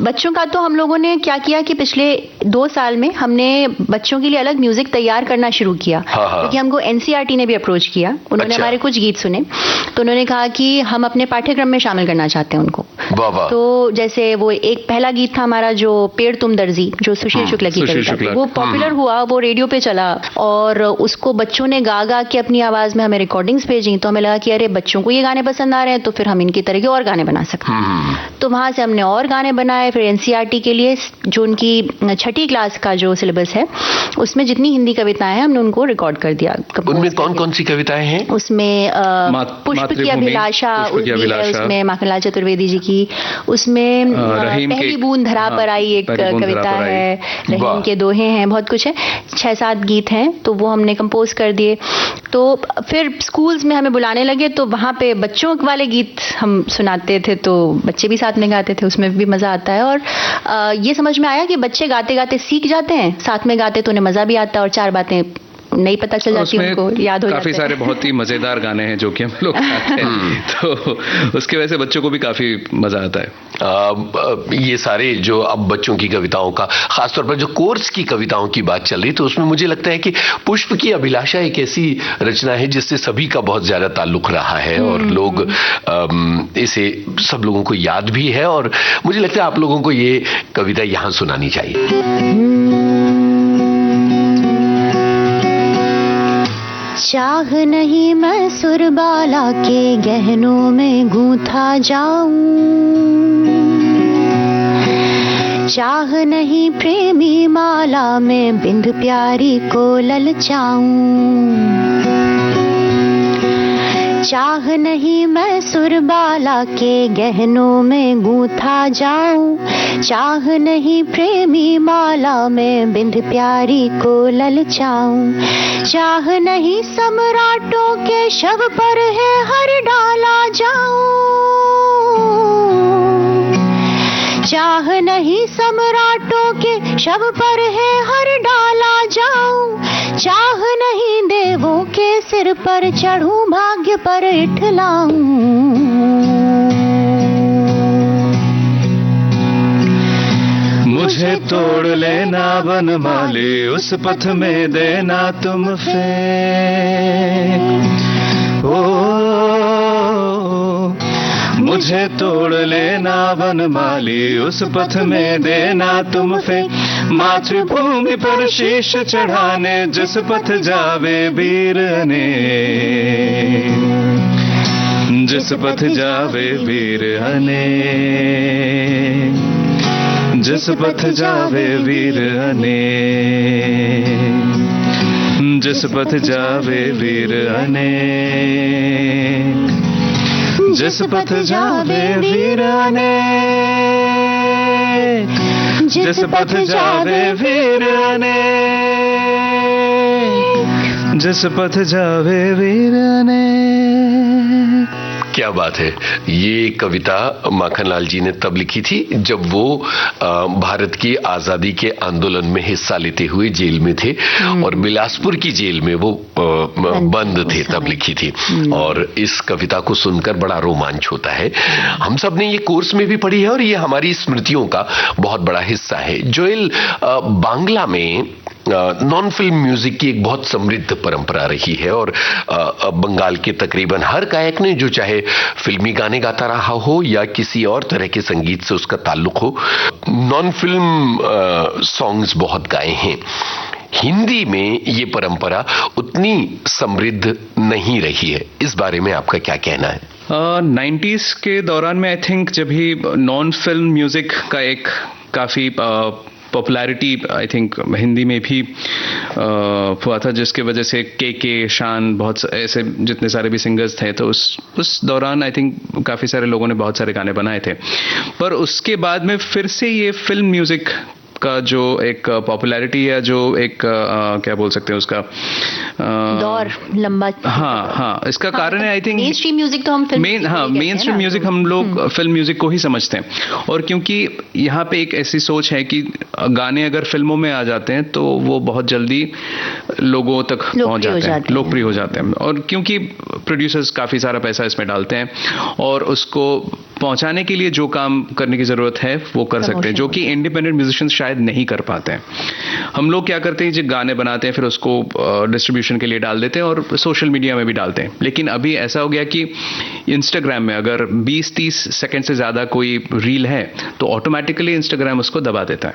Speaker 5: बच्चों का तो हम लोगों ने क्या किया कि पिछले 2 साल में हमने बच्चों के लिए अलग म्यूजिक तैयार करना शुरू किया। क्योंकि हमको एनसीईआरटी ने भी अप्रोच किया, उन्होंने हमारे कुछ गीत सुने तो उन्होंने कहा कि हम अपने पाठ्यक्रम में शामिल करना चाहते हैं उनको। तो जैसे वो एक पहला गीत था हमारा जो पेड़ तुम दर्जी, जो सुशील शुक्ला की कविता थी, वो पॉपुलर हुआ, वो रेडियो पे चला, और उसको बच्चों ने गा गा के अपनी आवाज में हमें रिकॉर्डिंग्स भेजी। तो हमें लगा कि अरे बच्चों को ये गाने पसंद आ रहे हैं तो फिर हम इनकी तरह के और गाने बना सकते हैं। तो वहां से हमने और गाने बनाए। फिर एनसीईआरटी के लिए जो उनकी 6ठी क्लास का जो सिलेबस है उसमें जितनी हिंदी कविताएं हैं हमने उनको रिकॉर्ड कर दिया।
Speaker 3: उनमें कौन कौन सी कविताएं हैं?
Speaker 5: उसमें पुष्प की अभिलाषा उसमें माखनलाल चतुर्वेदी जी की, उसमें पहली बूंद धरा पर आई एक कविता है, रहीम के दोहे हैं, बहुत कुछ है, 6-7 गीत हैं। तो वो हमने कंपोज कर दिए। तो फिर स्कूल्स में हमें बुलाने लगे तो वहाँ पे बच्चों वाले गीत हम सुनाते थे तो बच्चे भी साथ में गाते थे, उसमें भी मज़ा आता है। और ये समझ में आया कि बच्चे गाते गाते सीख जाते हैं, साथ में गाते तो उन्हें मज़ा भी आता है और 4 बातें नहीं पता चल जाती है, उनको याद हो जाता है।
Speaker 4: काफी सारे बहुत ही मजेदार गाने हैं जो कि हम लोग गाते हैं, तो उसकी वजह से बच्चों को भी काफी मजा आता है।
Speaker 3: ये सारे जो अब बच्चों की कविताओं का, खासतौर पर जो कोर्स की कविताओं की बात चल रही, तो उसमें मुझे लगता है कि पुष्प की अभिलाषा एक ऐसी रचना है जिससे सभी का बहुत ज्यादा ताल्लुक रहा है, और लोग इसे सब लोगों को याद भी है, और मुझे लगता है आप लोगों को ये कविता यहाँ सुनानी चाहिए।
Speaker 6: चाह नहीं मैं सुरबाला के गहनों में गूंथा जाऊं, चाह नहीं प्रेमी माला में बिंद प्यारी को ललचाऊं, चाह नहीं मैं सुरबाला के गहनों में गूंथा जाऊं, चाह नहीं प्रेमी माला में बिंद प्यारी को ललचाऊं, चाह नहीं सम्राटों के शव पर है हर डाला जाऊं, चाह नहीं सम्राटों के शव पर है हर डाला जाऊं, चाह नहीं देवों के सिर पर चढ़ूं भाग्य पर इठलाऊं,
Speaker 4: मुझे तोड़ लेना बनमाली, उस पथ में देना तुम फेंक, मुझे तोड़ लेना बनमाली, उस पथ में देना तुम फेंक, मातृभूमि पर शीश चढ़ाने जिस पथ जावे वीर ने, जिस पथ जावे वीर अने, जिस पथ जावे वीर अने, जिस पथ जावे वीर अने, जिस पथ जावे वीर अने, जिस पथ जावे वीर अने, जिस पथ जावे वीर अने।
Speaker 3: क्या बात है। ये कविता माखनलाल जी ने तब लिखी थी जब वो भारत की आजादी के आंदोलन में हिस्सा लेते हुए जेल में थे और बिलासपुर की जेल में वो बंद थे, तब लिखी थी। और इस कविता को सुनकर बड़ा रोमांच होता है। हम सब ने ये कोर्स में भी पढ़ी है और ये हमारी स्मृतियों का बहुत बड़ा हिस्सा है। जोएल, बांग्ला में नॉन फिल्म म्यूजिक की एक बहुत समृद्ध परंपरा रही है और बंगाल के तकरीबन हर गायक ने, जो चाहे फिल्मी गाने गाता रहा हो या किसी और तरह के संगीत से उसका ताल्लुक हो, नॉन फिल्म सॉन्ग्स बहुत गाए हैं। हिंदी में ये परंपरा उतनी समृद्ध नहीं रही है, इस बारे में आपका क्या कहना है?
Speaker 4: 90s के दौरान में आई थिंक जब भी नॉन फिल्म म्यूजिक का एक काफी पॉपुलैरिटी आई थिंक हिंदी में भी हुआ था, जिसके वजह से के शान, बहुत ऐसे जितने सारे भी सिंगर्स थे, तो उस दौरान आई थिंक काफ़ी सारे लोगों ने बहुत सारे गाने बनाए थे। पर उसके बाद में फिर से ये फिल्म म्यूजिक का जो एक पॉपुलैरिटी है, जो एक क्या बोल सकते हैं उसका
Speaker 5: दौर लंबा,
Speaker 4: हाँ, इसका कारण है I think
Speaker 5: main stream music तो हम
Speaker 4: मेन स्ट्रीम म्यूजिक हम लोग फिल्म म्यूजिक को ही समझते हैं। और क्योंकि यहाँ पे एक ऐसी सोच है कि गाने अगर फिल्मों में आ जाते हैं तो वो बहुत जल्दी लोगों तक पहुंच जाते हैं, लोकप्रिय हो जाते हैं। और क्योंकि प्रोड्यूसर्स काफी सारा पैसा इसमें डालते हैं और उसको पहुंचाने के लिए जो काम करने की जरूरत है वो कर सकते हैं, जो कि इंडिपेंडेंट म्यूजिशियंस शायद नहीं कर पाते हैं। हम लोग क्या करते हैं, जो गाने बनाते हैं फिर उसको डिस्ट्रीब्यूशन के लिए डाल देते हैं और सोशल मीडिया में भी डालते हैं। लेकिन अभी ऐसा हो गया कि इंस्टाग्राम में अगर 20-30 सेकंड से ज्यादा कोई रील है तो ऑटोमेटिकली इंस्टाग्राम उसको दबा देता है,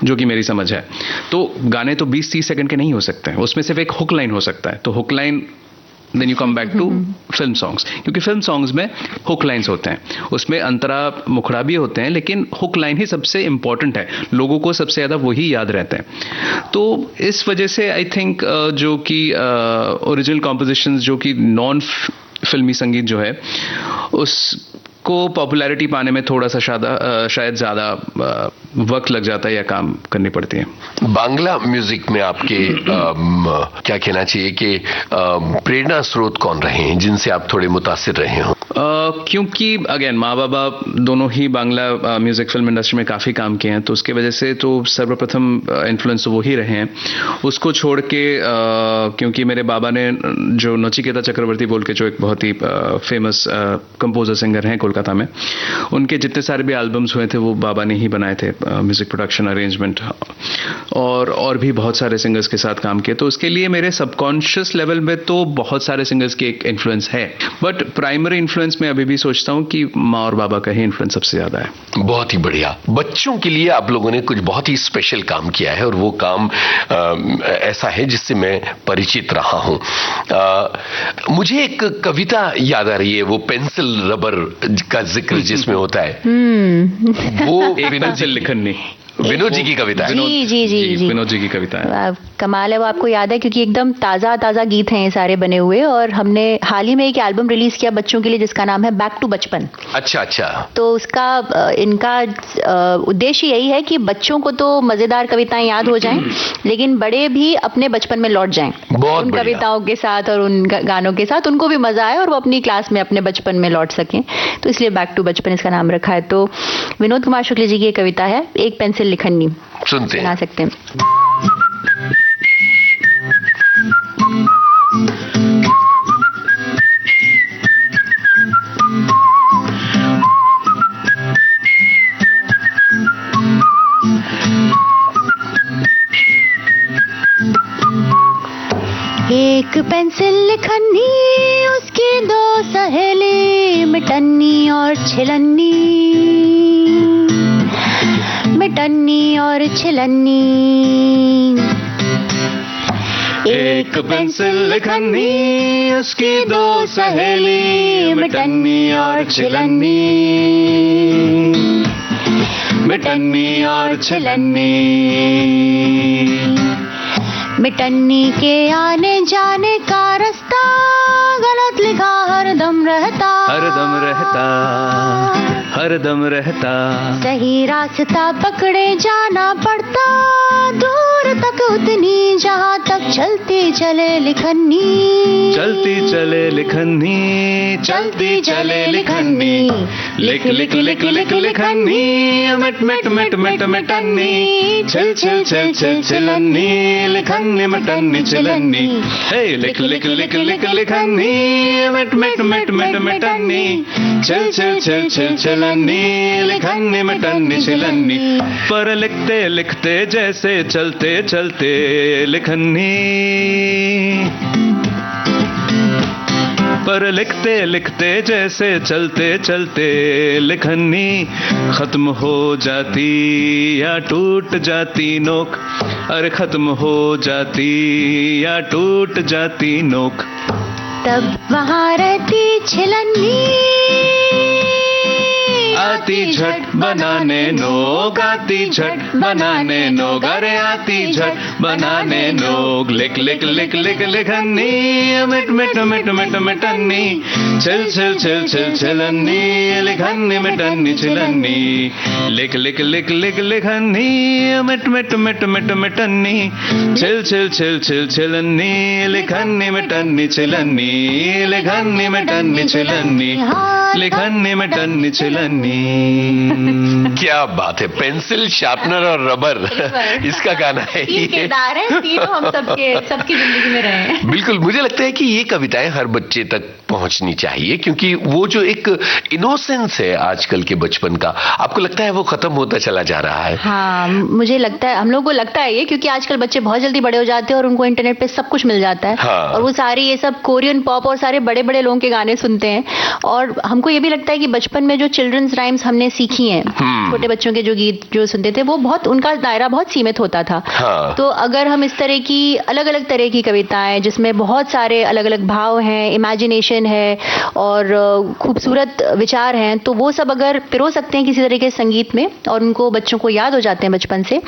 Speaker 4: जो कि मेरी समझ है। तो गाने तो 20-30 सेकंड के नहीं हो सकते हैं, उसमें सिर्फ एक हुक लाइन हो सकता है। तो hook line then you come back to film songs, क्योंकि फिल्म सॉन्ग्स में हुक लाइन्स होते हैं, उसमें अंतरा मुखड़ा भी होते हैं, लेकिन हुक लाइन ही सबसे इंपॉर्टेंट है, लोगों को सबसे ज्यादा वही याद रहते हैं। तो इस वजह से आई थिंक जो कि ओरिजिनल कॉम्पोजिशंस, जो कि नॉन फिल्मी संगीत जो है, उसको पॉपुलैरिटी पाने में थोड़ा सा शायद ज़्यादा वक्त लग जाता है या काम करनी पड़ती है।
Speaker 3: बांग्ला म्यूजिक में आपके क्या कहना चाहिए कि प्रेरणा स्रोत कौन रहे हैं जिनसे आप थोड़े मुतासिर रहे हो?
Speaker 4: क्योंकि अगेन माँ बाबा दोनों ही बांग्ला म्यूजिक फिल्म इंडस्ट्री में काफ़ी काम किए हैं, तो उसके वजह से तो सर्वप्रथम इन्फ्लुएंस वो ही रहे हैं। उसको छोड़ के क्योंकि मेरे बाबा ने, जो नचिकेता चक्रवर्ती बोल के जो एक बहुत ही फेमस कंपोजर सिंगर हैं कोलकाता में, उनके जितने सारे भी एल्बम्स हुए थे वो बाबा ने ही बनाए थे, म्यूजिक प्रोडक्शन, अरेंजमेंट, और भी बहुत सारे सिंगर्स के साथ काम किए। तो उसके लिए मेरे सबकॉन्शियस लेवल में तो बहुत सारे सिंगर्स की एक इन्फ्लुएंस है, बट प्राइमरी इन्फ्लुएंस में अभी भी सोचता हूँ कि माँ और बाबा का ही इन्फ्लुएंस सबसे ज्यादा है। बहुत ही बढ़िया।
Speaker 3: बच्चों के लिए आप लोगों ने कुछ बहुत ही स्पेशल काम किया है और वो काम ऐसा है जिससे मैं परिचित रहा हूँ। मुझे एक कविता याद आ रही है, वो पेंसिल रबर का जिक्र जिसमें होता है, वो
Speaker 4: पेंसिल लिखनी,
Speaker 3: विनोद जी की कविता है।
Speaker 5: जी
Speaker 4: विनोद जी की कविता है।
Speaker 5: कमाल है, वो आपको याद है, क्योंकि एकदम ताज़ा गीत हैं ये सारे बने हुए। और हमने हाल ही में एक एल्बम रिलीज किया बच्चों के लिए जिसका नाम है बैक टू बचपन।
Speaker 3: अच्छा।
Speaker 5: तो उसका इनका उद्देश्य यही है कि बच्चों को तो मजेदार कविताएं याद हो जाएं, लेकिन बड़े भी अपने बचपन में लौट जाएं उन कविताओं के साथ और उन गानों के साथ, उनको भी मजा आए और वो अपनी क्लास में अपने बचपन में लौट सकें। तो इसलिए बैक टू बचपन इसका नाम रखा है। तो विनोद कुमार शुक्ल जी की ये कविता है, एक पेंसिल लिखनी,
Speaker 3: सुनते
Speaker 5: सुना सकते हैं।
Speaker 6: एक पेंसिल लिखनी, उसकी दो सहेली, मिटन्नी और छिलन्नी, मिटन्नी और छिलन्नी।
Speaker 4: एक पेंसिल लिखनी, उसकी दो सहेली, मिटन्नी और छिलन्नी, मिटन्नी और छिलन्नी।
Speaker 6: मिटन्नी के आने जाने का रास्ता गलत लिखा हरदम रहता,
Speaker 4: हरदम रहता, हरदम रहता।
Speaker 6: सही रास्ता पकड़े जाना पड़ता, दूर तक उतनी जहाँ तक तक चलती चले लिखनी,
Speaker 4: चलती चले लिखनी, चलती चले लिखनी, लिख लिख लिख लिख लिखनी, मिट मिट मिट मिट मिटन्नी, छिल छिल छिल छिल छिलन्नी, लिखन्नी मिटन्नी छिलन्नी, हे लिख लिख लिख लिख लिखन्नी, मिट मिट मिट मिट मिटन्नी, छिल छिल छिल छिल छिलन्नी, लिखन्नी मिटन्नी छिलन्नी, पर लिखते लिखते जैसे चलते चलते लिखन्नी, पर लिखते लिखते जैसे चलते चलते लिखनी, खत्म हो जाती या टूट जाती नोक, अरे खत्म हो जाती या टूट जाती नोक,
Speaker 6: तब वहाँ रहती छिलन्नी,
Speaker 4: आती झट बनाने नोक, आती झट बनाने नोक, अरे आती झट बनाने नोक, लिख लिख लिख लिख लिखनी, मिट मिट मिट मिट मिटन्नी, छिल छिल छिल छिल छिलन्नी, लिखन्नी मिटन्नी छिलन्नी, लिख लिख लिख लिख लिखनी, मिट मिट मिट मिट मिटन्नी, छिल छिल छिल छिल छिलन्नी, लिखन्नी मिटन्नी छिलन्नी, लिखन्नी मिटन्नी छिलन्नी, लिखन्नी मिटन्नी छिलन्नी।
Speaker 3: क्या बात है, पेंसिल, शार्पनर और रबर, इसका गाना है
Speaker 5: तीन
Speaker 3: ये।
Speaker 5: किरदार हैं, तीनों हम सबकी जिंदगी में रहे हैं।
Speaker 3: बिल्कुल, मुझे लगता है कि ये कविताएं हर बच्चे तक पहुंचनी चाहिए, क्योंकि वो जो एक इनोसेंस है आजकल के बचपन का, आपको लगता है वो खत्म होता चला जा रहा है?
Speaker 5: हाँ, मुझे लगता है, हम लोग को लगता है ये, क्योंकि आजकल बच्चे बहुत जल्दी बड़े हो जाते हैं और उनको इंटरनेट पे सब कुछ मिल जाता है।
Speaker 3: हाँ।
Speaker 5: और वो सारे ये सब कोरियन पॉप और सारे बड़े बड़े लोगों के गाने सुनते हैं, और हमको ये भी लगता है कि बचपन में जो चिल्ड्रंस राइम्स हमने सीखी हैं, छोटे बच्चों के जो गीत जो सुनते थे, वो बहुत, उनका दायरा बहुत सीमित होता था।
Speaker 3: हाँ।
Speaker 5: तो अगर हम इस तरह की अलग अलग तरह की कविताएं जिसमें बहुत सारे अलग अलग भाव हैं, इमेजिनेशन है और खूबसूरत विचार हैं, तो वो सब अगर पिरो सकते हैं किसी तरह के संगीत में और उनको बच्चों को याद हो जाते हैं बचपन से,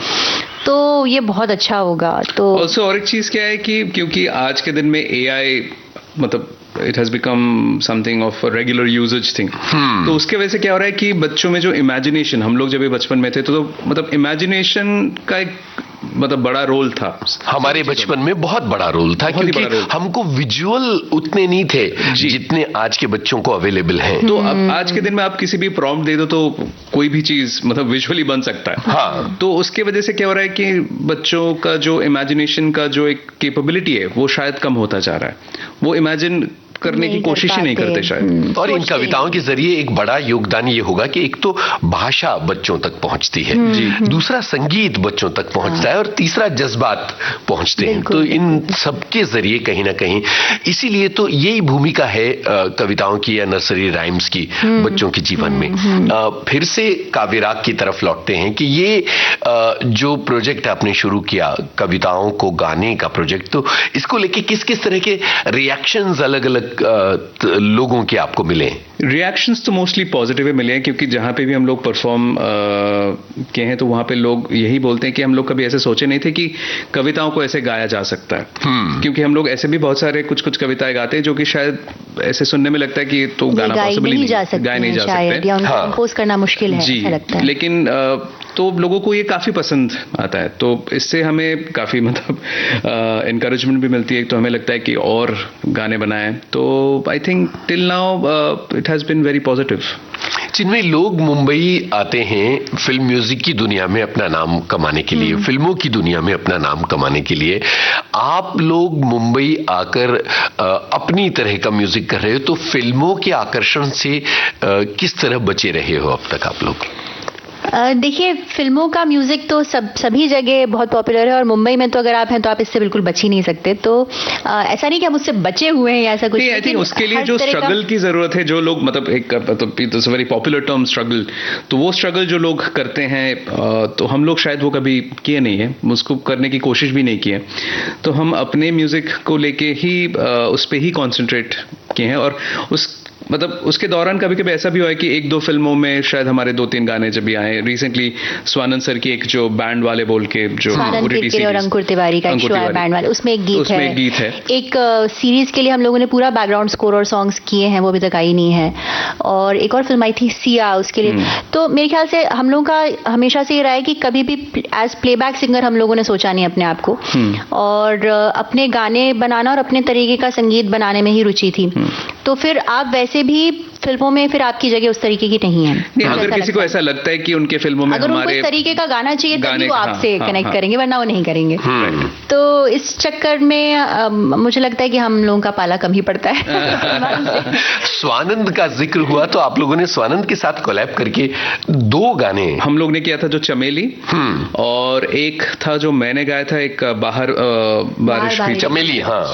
Speaker 5: तो ये बहुत अच्छा होगा। तो
Speaker 4: ऑल्सो और एक चीज क्या है कि क्योंकि आज के दिन में AI मतलब it has become something of regular usages thing, तो उसके वजह से क्या हो रहा है कि बच्चों में जो इमेजिनेशन, हम लोग जब ये बचपन में थे तो मतलब इमेजिनेशन का एक मतलब बड़ा रोल था
Speaker 3: हमारे बचपन में, बहुत बड़ा रोल था, क्योंकि हमको विजुअल उतने नहीं थे जितने आज के बच्चों को अवेलेबल हैं।
Speaker 4: तो अब आज के दिन में आप किसी भी प्रॉम्प्ट दे दो तो कोई भी चीज मतलब विजुअली बन सकता है।
Speaker 3: हाँ।
Speaker 4: तो उसके वजह से क्या हो रहा है कि बच्चों का जो इमेजिनेशन का जो एक कैपेबिलिटी है वो शायद कम होता जा रहा है, वो इमेजिन करने की कोशिश ही नहीं करते शायद।
Speaker 3: और इन कविताओं के जरिए एक बड़ा योगदान ये होगा कि एक तो भाषा बच्चों तक पहुंचती है, दूसरा संगीत बच्चों तक पहुंचता है, और तीसरा जज्बात पहुंचते हैं। तो इन सबके जरिए कहीं ना कहीं, इसीलिए तो यही भूमिका है कविताओं की या नर्सरी राइम्स की बच्चों के जीवन में। फिर से काव्यराग की तरफ लौटते हैं कि ये जो प्रोजेक्ट आपने शुरू किया, कविताओं को गाने का प्रोजेक्ट, तो इसको लेके किस किस तरह के रिएक्शंस अलग अलग लोगों के आपको मिले?
Speaker 4: रिएक्शंस तो मोस्टली पॉजिटिव मिले हैं, क्योंकि जहां पे भी हम लोग परफॉर्म किए हैं तो वहां पे लोग यही बोलते हैं कि हम लोग कभी ऐसे सोचे नहीं थे कि कविताओं को ऐसे गाया जा सकता है। क्योंकि हम लोग ऐसे भी बहुत सारे कुछ कुछ कविताएं गाते हैं जो कि शायद ऐसे सुनने में लगता है कि तो गाना पॉसिबल ही नहीं, गाए नहीं जा सकते,
Speaker 5: या उनको कंपोज करना मुश्किल है, ऐसा लगता है।
Speaker 4: लेकिन तो लोगों को ये काफी पसंद आता है, तो इससे हमें काफी मतलब एनकरेजमेंट भी मिलती है। तो हमें लगता है कि और गाने बनाएं, तो I think till now it has been very positive.
Speaker 3: जिनमें लोग मुंबई आते हैं फिल्म म्यूजिक की दुनिया में अपना नाम कमाने के लिए, फिल्मों की दुनिया में अपना नाम कमाने के लिए, आप लोग मुंबई आकर अपनी तरह का म्यूजिक कर रहे हो, तो फिल्मों के आकर्षण से किस तरह बचे रहे हो अब तक आप लोग?
Speaker 5: देखिए, फिल्मों का म्यूजिक तो सभी जगह बहुत पॉपुलर है, और मुंबई में तो अगर आप हैं तो आप इससे बिल्कुल बच ही नहीं सकते। तो ऐसा नहीं कि हम उससे बचे हुए हैं या ऐसा कुछ।
Speaker 4: आई थिंक उसके लिए जो स्ट्रगल की जरूरत है, जो लोग मतलब एक वेरी पॉपुलर टर्म स्ट्रगल, तो वो स्ट्रगल जो लोग करते हैं, तो हम लोग शायद वो कभी किए नहीं है, उसको करने की कोशिश भी नहीं की है। तो हम अपने म्यूजिक को लेके ही उस पर ही कॉन्सेंट्रेट किए हैं, और मतलब उसके दौरान कभी कभी ऐसा भी हुआ है कि एक दो फिल्मों में शायद हमारे 2-3 गाने जब भी आए। रिसेंटली स्वानंद सर की एक जो बैंड वाले बोल के जो
Speaker 5: स्वानंद किरकिरे और अंकुर तिवारी का एक शो है बैंड वाले, उसमें एक गीत है। एक सीरीज के लिए हम लोगों ने पूरा बैकग्राउंड स्कोर और सॉन्ग्स किए हैं, वो अभी तक आई नहीं है। और एक और फिल्म आई थी सिया, उसके लिए। तो मेरे ख्याल से हम लोगों का हमेशा से ये रहा है कि कभी भी एज प्लेबैक सिंगर हम लोगों ने सोचा नहीं अपने आप को, और अपने गाने बनाना और अपने तरीके का संगीत बनाने में ही रुचि थी। तो फिर आप वैसे भी फिल्मों में फिर आपकी जगह उस तरीके की नहीं है।
Speaker 4: अगर किसी को ऐसा लगता है कि उनके फिल्मों में
Speaker 5: अगर उनको इस तरीके का गाना चाहिए तभी वो आपसे कनेक्ट करेंगे, वरना वो नहीं करेंगे। तो इस चक्कर में मुझे लगता है कि हम लोगों का पाला कम ही पड़ता है।
Speaker 3: स्वानंद का जिक्र हुआ तो आप लोगों ने स्वानंद के साथ कोलैब करके 2 गाने
Speaker 4: हम लोग ने किया था, जो चमेली और एक था जो मैंने गाया था, एक बाहर बारिश भी
Speaker 3: चमेली, हाँ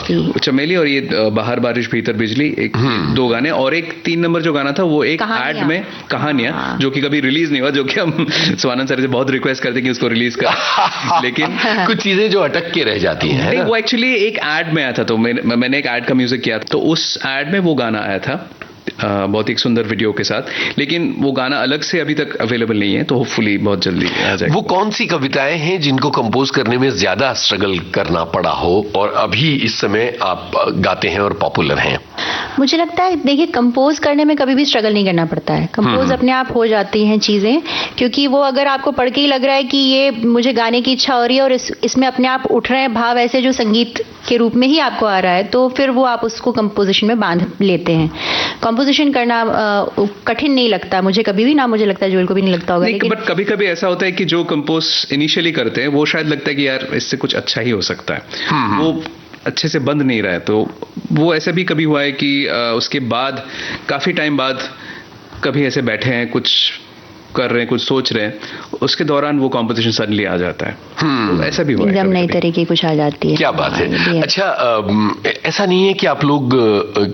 Speaker 4: चमेली और ये बाहर बारिश भीतर बिजली, एक 2 गाने। और एक 3 नंबर जो गाना था वो एक एड में कहानियां, जो कि कभी रिलीज नहीं हुआ, जो कि हम स्वानंद सर से बहुत रिक्वेस्ट करते कि उसको रिलीज कर, लेकिन
Speaker 3: कुछ चीजें जो अटक के रह जाती हैं।
Speaker 4: वो एक्चुअली एक एड में आया था, तो मैंने एक एड का म्यूजिक किया, तो उस एड में वो गाना आया था बहुत ही सुंदर वीडियो के साथ, लेकिन वो गाना अलग से अभी तक अवेलेबल नहीं है, तो होपफुली बहुत जल्दी आ जाएगा।
Speaker 3: वो कौन सी कविताएं हैं जिनको कंपोज करने में ज्यादा स्ट्रगल करना पड़ा हो और अभी इस समय आप गाते हैं और पॉपुलर हैं?
Speaker 5: मुझे लगता है, देखिए, कंपोज करने में कभी भी स्ट्रगल नहीं करना पड़ता है। कंपोज अपने आप हो जाती हैं चीजें, क्योंकि वो अगर आपको पढ़ के ही लग रहा है कि ये मुझे गाने की इच्छा हो रही है और इसमें अपने आप उठ रहे हैं भाव ऐसे जो संगीत के रूप में ही आपको आ रहा है, तो फिर वो आप उसको कंपोजिशन में बांध लेते हैं। कंपोजिशन करना कठिन नहीं लगता मुझे कभी भी, ना मुझे लगता है जोएल को भी नहीं लगता होगा।
Speaker 4: लेकिन बट कभी कभी ऐसा होता है कि जो कंपोज इनिशियली करते हैं वो शायद लगता है कि यार इससे कुछ अच्छा ही हो सकता है, वो अच्छे से बंद नहीं रहा है। तो वो ऐसा भी कभी हुआ है कि उसके बाद काफी टाइम बाद कभी ऐसे बैठे हैं, कुछ कर रहे हैं, कुछ सोच रहे हैं, उसके दौरान वो कॉम्पोजिशन सडनली आ जाता है। तो ऐसा भी हुआ है,
Speaker 5: एकदम नई तरीके कुछ आ जाती है।
Speaker 3: क्या बात है। अच्छा, ऐसा नहीं है कि आप लोग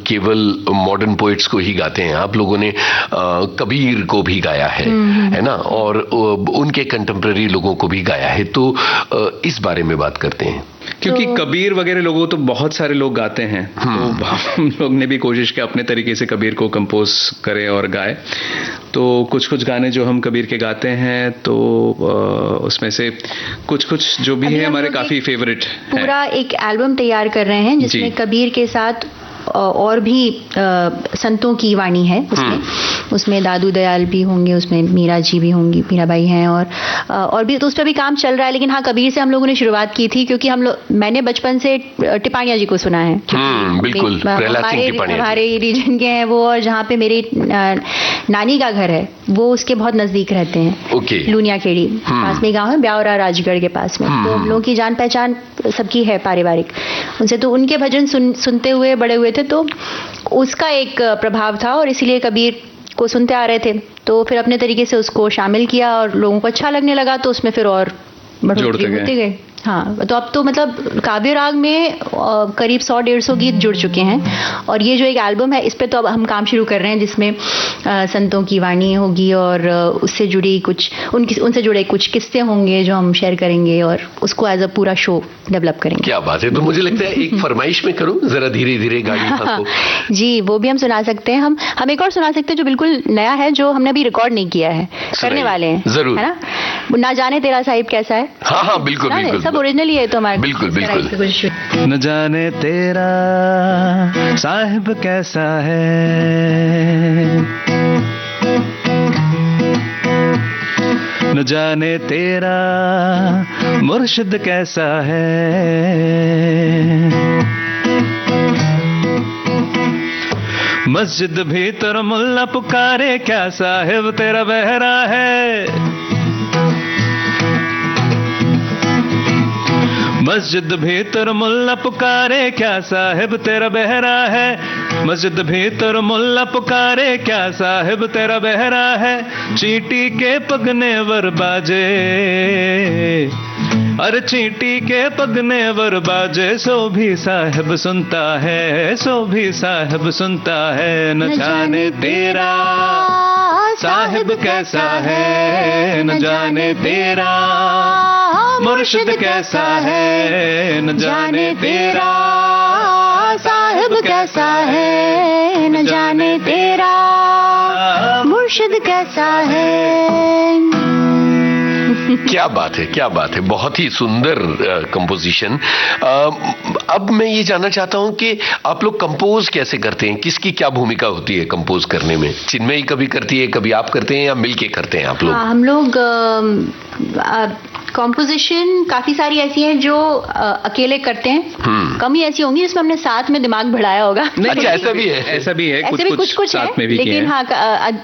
Speaker 3: केवल मॉडर्न पोइट्स को ही गाते हैं, आप लोगों ने कबीर को भी गाया है ना, और उनके कंटेम्प्रेरी लोगों को भी गाया है, तो इस बारे में बात करते हैं।
Speaker 4: क्योंकि कबीर वगैरह लोगों तो बहुत सारे लोग गाते हैं, तो हम लोग ने भी कोशिश की अपने तरीके से कबीर को कंपोज करें और गाए। तो कुछ गाने जो हम कबीर के गाते हैं, तो उसमें से कुछ जो भी है हमारे काफी फेवरेट है।
Speaker 5: पूरा एक एल्बम तैयार कर रहे हैं जिसमें कबीर के साथ और भी संतों की वाणी है उसमें दादू दयाल भी होंगे, उसमें मीरा जी भी होंगी, मीराबाई हैं, और भी, तो उस पर भी काम चल रहा है। लेकिन हाँ, कबीर से हम लोगों ने शुरुआत की थी क्योंकि मैंने बचपन से टिपाणिया जी को सुना है।
Speaker 3: बिल्कुल,
Speaker 5: हमारे रीजन के हैं वो, और जहाँ पे मेरी नानी का घर है वो उसके बहुत नजदीक रहते हैं। लूनिया खेड़ी पास में गाँव है, ब्यावरा राजगढ़ के पास में। तो हम लोगों की जान पहचान सबकी है पारिवारिक उनसे, तो उनके भजन सुनते हुए बड़े हुए थे, तो उसका एक प्रभाव था और इसीलिए कबीर को सुनते आ रहे थे। तो फिर अपने तरीके से उसको शामिल किया और लोगों को अच्छा लगने लगा, तो उसमें फिर और बढ़ोतरी होते गए। हाँ, तो अब तो मतलब काव्य राग में करीब 100-150 गीत जुड़ चुके हैं, और ये जो एक एल्बम है इस पे तो अब हम काम शुरू कर रहे हैं, जिसमें संतों की वाणी होगी और उससे जुड़ी कुछ उनसे जुड़े कुछ किस्से होंगे जो हम शेयर करेंगे, और उसको एज अ पूरा शो डेवलप करेंगे।
Speaker 3: क्या बात है। तो मुझे लगता है एक फरमाइश में करूं, जरा धीरे धीरे गाड़ी को।
Speaker 5: जी, वो भी हम सुना सकते हैं। हम एक और सुना सकते हैं जो बिल्कुल नया है, जो हमने अभी रिकॉर्ड नहीं किया है, करने वाले हैं,
Speaker 3: जरूर,
Speaker 5: है ना। ना जाने तेरा साहिब कैसा है।
Speaker 3: हाँ, बिल्कुल,
Speaker 5: सब ओरिजिनली है तो हमारे।
Speaker 3: बिल्कुल।
Speaker 4: न जाने तेरा साहिब कैसा है, न जाने तेरा मुर्शिद कैसा है, मस्जिद भीतर मुल्ला पुकारे क्या साहिब तेरा बहरा है, मस्जिद भीतर मुल्ला पुकारे क्या साहिब तेरा बहरा है, मस्जिद भीतर मुल्ला पुकारे क्या साहिब तेरा बहरा है, चींटी के पगने वर बाजे, अरे चींटी के पगने वर बाजे, सो भी साहिब सुनता है, सो भी साहिब सुनता है, न जाने तेरा साहिब कैसा है, न जाने तेरा मुर्शिद कैसा है, न जाने तेरा साहिब कैसा
Speaker 6: कैसा है, न जाने तेरा मुर्शिद कैसा है।
Speaker 3: क्या बात है, क्या बात है, बहुत ही सुंदर कंपोजिशन। अब मैं ये जानना चाहता हूं कि आप लोग कंपोज कैसे करते हैं, किसकी क्या भूमिका होती है कंपोज करने में? चिन्मयी कभी करती है, कभी आप करते हैं, या मिलके करते हैं आप लोग?
Speaker 5: हाँ, हम लोग कॉम्पोजिशन काफी सारी ऐसी हैं जो अकेले करते हैं, कम ही ऐसी होंगी जिसमें हमने साथ में दिमाग बढ़ाया होगा।
Speaker 3: अच्छा, ऐसा भी है?
Speaker 4: ऐसा भी है,
Speaker 5: ऐसे भी कुछ
Speaker 4: साथ में भी
Speaker 5: लेकिन हाँ,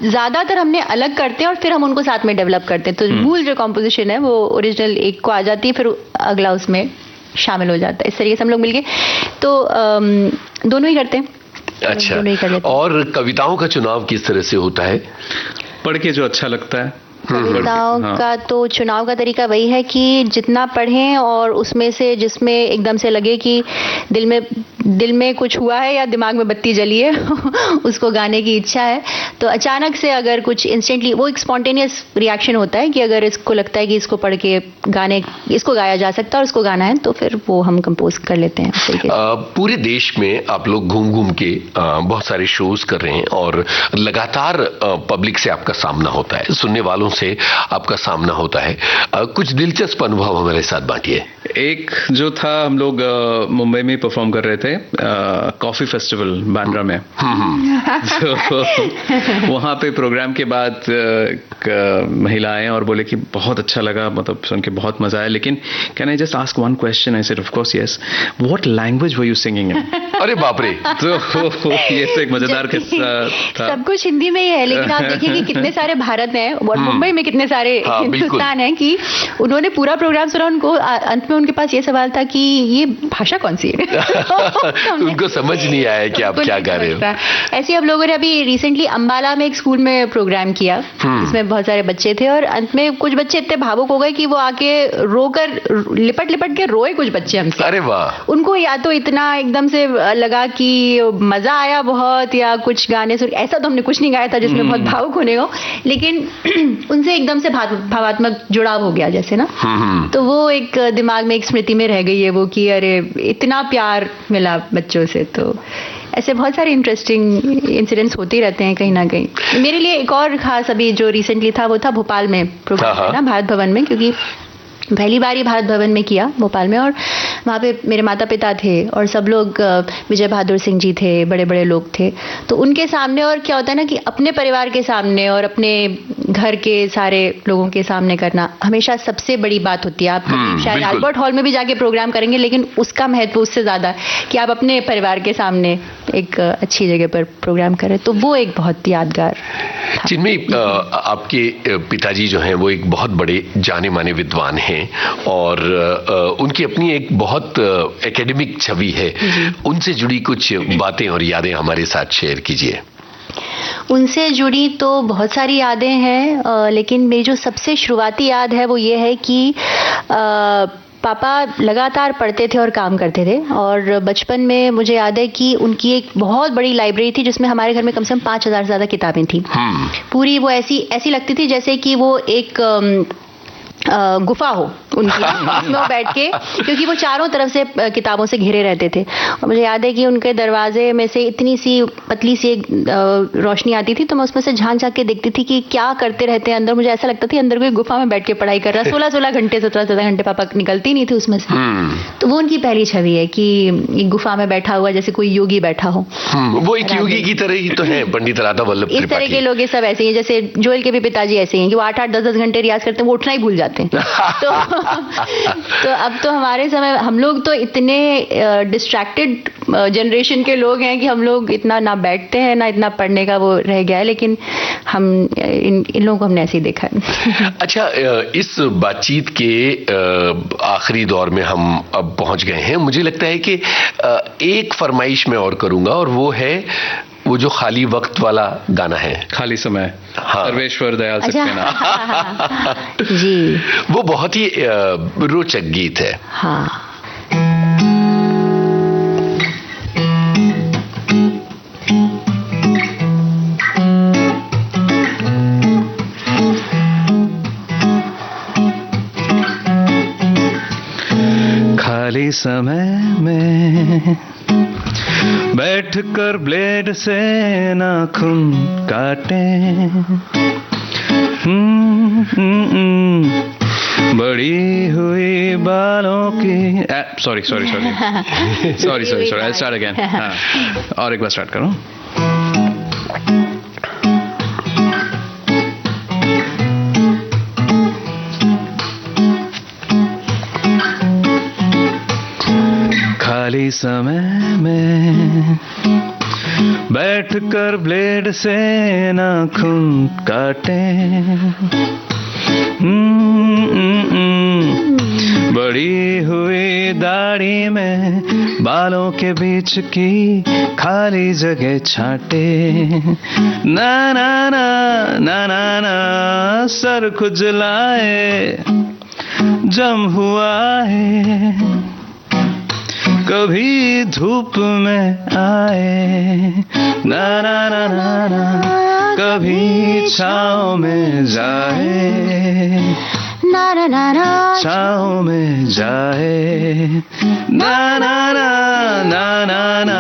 Speaker 5: ज्यादातर हमने अलग करते हैं और फिर हम उनको साथ में डेवलप करते हैं। तो मूल जो कॉम्पोजिशन है वो ओरिजिनल एक को आ जाती है, फिर अगला उसमें शामिल हो जाता है। इस तरीके से हम लोग मिलके तो दोनों ही करते हैं।
Speaker 3: अच्छा,
Speaker 5: दोनों ही कर लेते हैं।
Speaker 3: और कविताओं का चुनाव किस तरह से होता है?
Speaker 4: पढ़ के जो अच्छा लगता है।
Speaker 5: कविताओं का तो चुनाव का तरीका वही है कि जितना पढ़ें और उसमें से जिसमें एकदम से लगे कि दिल में कुछ हुआ है या दिमाग में बत्ती जली है उसको गाने की इच्छा है, तो अचानक से अगर कुछ इंस्टेंटली वो एक स्पॉन्टेनियस रिएक्शन होता है कि अगर इसको लगता है कि इसको पढ़ के इसको गाया जा सकता है और इसको गाना है, तो फिर वो हम कंपोज कर लेते हैं।
Speaker 3: पूरे देश में आप लोग घूम घूम के बहुत सारे शोज कर रहे हैं और लगातार पब्लिक से आपका सामना होता है, सुनने वालों से आपका सामना होता है। कुछ दिलचस्प अनुभव हमारे साथ बांटिए।
Speaker 4: एक जो था, हम लोग मुंबई में परफॉर्म कर रहे थे कॉफी फेस्टिवल बांद्रा में। तो वहाँ पे प्रोग्राम के बाद महिला आए और बोले कि बहुत अच्छा लगा, मतलब सुन के बहुत मजा आया, लेकिन can I just ask one question? I said of course yes. What language were you singing इन?
Speaker 3: अरे बाप रे!
Speaker 4: तो ये तो एक मजेदार किस्सा था।
Speaker 5: सब कुछ हिंदी में ही है, लेकिन आप देखिए कि कितने सारे भारत हैं और मुंबई में कितने सारे हिंदुस्तान है कि उन्होंने पूरा प्रोग्राम सुना। उनको अंत में उनके पास ये सवाल था कि ये भाषा कौन सी है?
Speaker 3: उनको समझ नहीं आया कि आप क्या गा रहे हो।
Speaker 5: ऐसे हम लोगों ने अभी रिसेंटली अंबाला में एक स्कूल में प्रोग्राम किया, इसमें बहुत सारे बच्चे थे और अंत में कुछ बच्चे इतने भावुक हो गए कि वो आके रोकर लिपट लिपट के रोए कुछ बच्चे हमसे।
Speaker 3: अरे वाह!
Speaker 5: उनको या तो इतना एकदम से लगा कि मजा आया बहुत, या कुछ गाने सुन, ऐसा तो हमने कुछ नहीं गाया था जिसमें बहुत भावुक होने हो, लेकिन उनसे एकदम से भावात्मक जुड़ाव हो गया जैसे ना। तो वो एक दिमाग में एक स्मृति में रह गई है वो कि अरे इतना प्यार मिला बच्चों से। तो ऐसे बहुत सारे इंटरेस्टिंग इंसिडेंट्स होते ही रहते हैं कहीं ना कहीं। मेरे लिए एक और खास अभी जो रिसेंटली था वो था भोपाल में प्रोग्राम ना, भारत भवन में, क्योंकि पहली बार ही भारत भवन में किया भोपाल में, और वहाँ पे मेरे माता पिता थे और सब लोग, विजय बहादुर सिंह जी थे, बड़े बड़े लोग थे, तो उनके सामने, और क्या होता है ना कि अपने परिवार के सामने और अपने घर के सारे लोगों के सामने करना हमेशा सबसे बड़ी बात होती है। आप शायद अल्बर्ट हॉल में भी जाके प्रोग्राम करेंगे, लेकिन उसका महत्व उससे ज्यादा कि आप अपने परिवार के सामने एक अच्छी जगह पर प्रोग्राम करें, तो वो एक बहुत यादगार।
Speaker 3: चिन्मयी, आपके पिताजी जो हैं वो एक बहुत बड़े जाने माने विद्वान हैं और उनकी अपनी एक बहुत एकेडमिक छवि है, उनसे जुड़ी कुछ बातें और यादें हमारे साथ शेयर कीजिए।
Speaker 5: उनसे जुड़ी तो बहुत सारी यादें हैं, लेकिन मेरी जो सबसे शुरुआती याद है वो ये है कि पापा लगातार पढ़ते थे और काम करते थे, और बचपन में मुझे याद है कि उनकी एक बहुत बड़ी लाइब्रेरी थी जिसमें हमारे घर में कम से कम 5,000 से ज़्यादा किताबें थी। पूरी वो ऐसी लगती थी जैसे कि वो एक गुफा हो उनकी, उसमें बैठ के, क्योंकि वो चारों तरफ से किताबों से घिरे रहते थे। और मुझे याद है कि उनके दरवाजे में से इतनी सी पतली सी एक रोशनी आती थी, तो मैं उसमें से झांक झांक के देखती थी कि क्या करते रहते हैं अंदर। मुझे ऐसा लगता था अंदर कोई गुफा में बैठ के पढ़ाई कर रहा है। 16-16 घंटे 17-17 घंटे पापा निकलती नहीं थी उसमें से। तो वो उनकी पहली छवि है कि एक गुफा में बैठा हुआ जैसे कोई योगी बैठा हो।
Speaker 3: वो एक योगी की तरह ही तो है पंडित राधा वल्लभ त्रिपाठी।
Speaker 5: इस तरह के लोग ये सब ऐसे ही, जैसे जोएल के भी पिताजी ऐसे ही हैं कि वो 8-8 10-10 घंटे रियाज करते हैं, वो उठना ही भूल जाते हैं। तो अब तो हमारे समय हम लोग तो इतने डिस्ट्रैक्टेड जनरेशन के लोग हैं कि हम लोग इतना ना बैठते हैं ना इतना पढ़ने का वो रह गया है, लेकिन हम इन लोगों को हमने ऐसे ही देखा है।
Speaker 3: अच्छा, इस बातचीत के आखिरी दौर में हम अब पहुंच गए हैं। मुझे लगता है कि एक फरमाइश मैं और करूंगा, और वो है वो जो खाली वक्त वाला गाना है,
Speaker 4: खाली समय।
Speaker 3: हाँ।
Speaker 4: सर्वेश्वर दयाल सक्सेना
Speaker 5: जी,
Speaker 3: वो बहुत ही रोचक गीत है।
Speaker 5: हाँ।
Speaker 4: खाली समय में बैठकर ब्लेड से नाखून काटे, बड़ी हुई बालों की सॉरी आई स्टार्ट अगेन। और एक बार स्टार्ट करो। खाली समय में बैठकर ब्लेड से नाखून काटे, बड़ी हुई दाढ़ी में बालों के बीच की खाली जगह छाटे, ना ना ना ना ना ना सर खुजलाए जम हुआ है, कभी धूप में आए, ना ना ना ना ना कभी छाँव में जाए,
Speaker 6: ना ना ना ना
Speaker 4: छाँव में जाए, ना ना ना ना ना ना।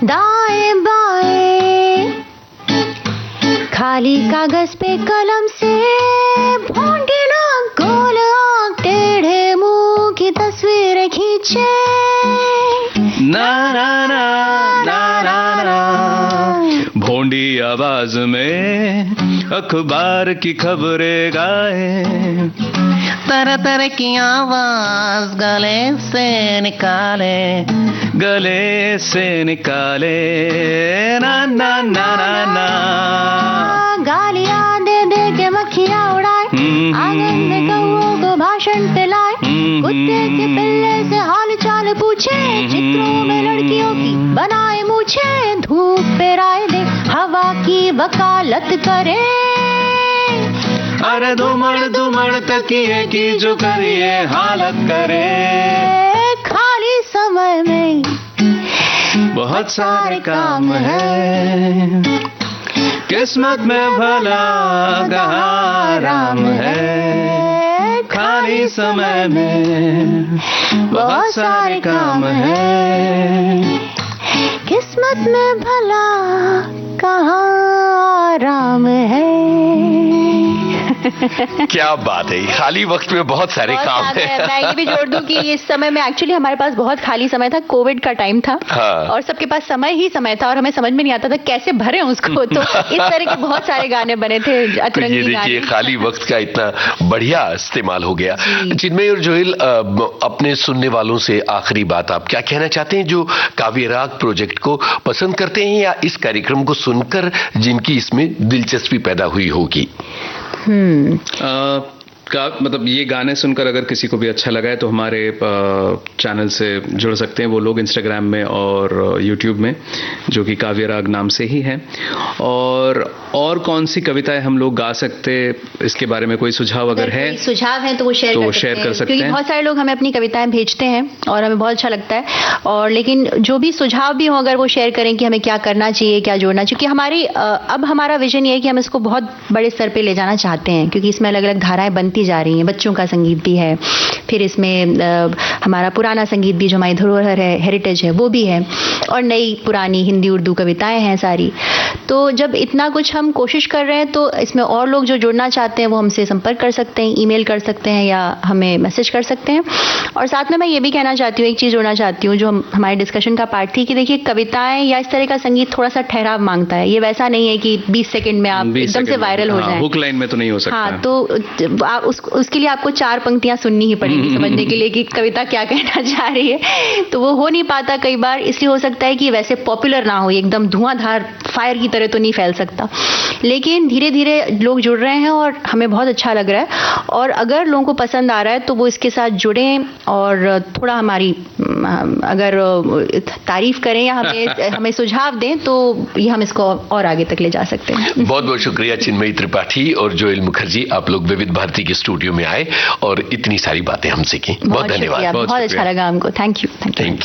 Speaker 6: दाएं बाएं खाली कागज पे कलम से भोंडीना गोल आंख टेढ़े मुंह की तस्वीरें खींचे,
Speaker 4: ना ना ना ना ना ना भोंडी आवाज में अखबार की खबरें गाए, तरह तरह की आवाज गले से निकाले, गले से निकाले, ना ना ना ना ना
Speaker 6: गालियां दे दे के मक्खियां उड़ाए, आंगन में कौओं को भाषण पिलाए, कुत्ते के पिल्ले से हाल चाल पूछे, चित्रों में लड़कियों की बनाए मूछे, धूप पे राय दे हवा की वकालत करे,
Speaker 4: अरे धुमड़ धुमड़ तकिए की जो करिए हालत करे,
Speaker 6: खाली समय में
Speaker 4: बहुत सारे काम है, किस्मत में भला आराम है, खाली समय में बहुत सारे काम है,
Speaker 6: किस्मत में भला कहाँ आराम है।
Speaker 3: क्या बात है, खाली वक्त में बहुत सारे काम है।
Speaker 5: मैं ये भी जोड़ दूं कि इस समय में एक्चुअली हमारे पास बहुत खाली समय था, कोविड का टाइम था।
Speaker 3: हाँ।
Speaker 5: और सबके पास समय ही समय था और हमें समझ में नहीं आता था कैसे भरें उसको, तो इस तरह के बहुत सारे गाने बने थे,
Speaker 3: तो ये देखिए खाली वक्त का इतना बढ़िया इस्तेमाल हो गया। चिन्मयी और जोएल, अपने सुनने वालों से आखिरी बात आप क्या कहना चाहते हैं जो काव्य राग प्रोजेक्ट को पसंद करते हैं या इस कार्यक्रम को सुनकर जिनकी इसमें दिलचस्पी पैदा हुई होगी?
Speaker 4: मतलब ये गाने सुनकर अगर किसी को भी अच्छा लगा है तो हमारे चैनल से जुड़ सकते हैं वो लोग, इंस्टाग्राम में और यूट्यूब में, जो कि काव्य राग नाम से ही है। और कौन सी कविताएं हम लोग गा सकते, इसके बारे में कोई सुझाव अगर है,
Speaker 5: सुझाव है तो वो शेयर कर सकते हैं, क्योंकि बहुत सारे लोग हमें अपनी कविताएं भेजते हैं और हमें बहुत अच्छा लगता है। और लेकिन जो भी सुझाव भी हो अगर वो शेयर करें कि हमें क्या करना चाहिए, क्या जोड़ना चाहिए, क्योंकि हमारी अब हमारा विजन ये है कि हम इसको बहुत बड़े स्तर पे ले जाना चाहते हैं, क्योंकि इसमें अलग अलग धाराएं बनती जा रही हैं। बच्चों का संगीत भी है, फिर इसमें हमारा पुराना संगीत भी जो हमारी धरोहर है, हेरिटेज है, वो भी है, और नई पुरानी हिंदी उर्दू कविताएं हैं सारी। तो जब इतना कुछ हम कोशिश कर रहे हैं तो इसमें और लोग जो जुड़ना चाहते हैं वो हमसे संपर्क कर सकते हैं, ईमेल कर सकते हैं या हमें मैसेज कर सकते हैं। और साथ में मैं ये भी कहना चाहती हूँ, एक चीज़ जोड़ना चाहती हूँ जो हमारे डिस्कशन का पार्ट थी, कि देखिए कविताएं या इस तरह का संगीत थोड़ा सा ठहराव मांगता है। ये वैसा नहीं है कि 20 सेकंड में आप एकदम से वायरल हो जाए,
Speaker 4: हुक लाइन में तो नहीं हो सकता।
Speaker 5: हाँ, तो उसके लिए आपको 4 पंक्तियां सुननी ही पड़ेगी समझने के लिए कि कविता क्या कहना चाह रही है। तो वो हो नहीं पाता कई बार, इसलिए हो सकता है कि वैसे पॉपुलर ना हो, एकदम धुआंधार फायर की तरह तरह तो नहीं फैल सकता, लेकिन धीरे धीरे लोग जुड़ रहे हैं और हमें बहुत अच्छा लग रहा है। और अगर लोगों को पसंद आ रहा है तो वो इसके साथ जुड़ें और थोड़ा हमारी अगर तारीफ करें या हमें सुझाव दें तो ये हम इसको और आगे तक ले जा सकते हैं।
Speaker 3: बहुत बहुत शुक्रिया चिन्मयी त्रिपाठी और जोएल मुखर्जी, आप लोग विविध भारती के स्टूडियो में आए और इतनी सारी बातें हमसे की। बहुत धन्यवाद।
Speaker 5: बहुत अच्छा लगा हमको। Thank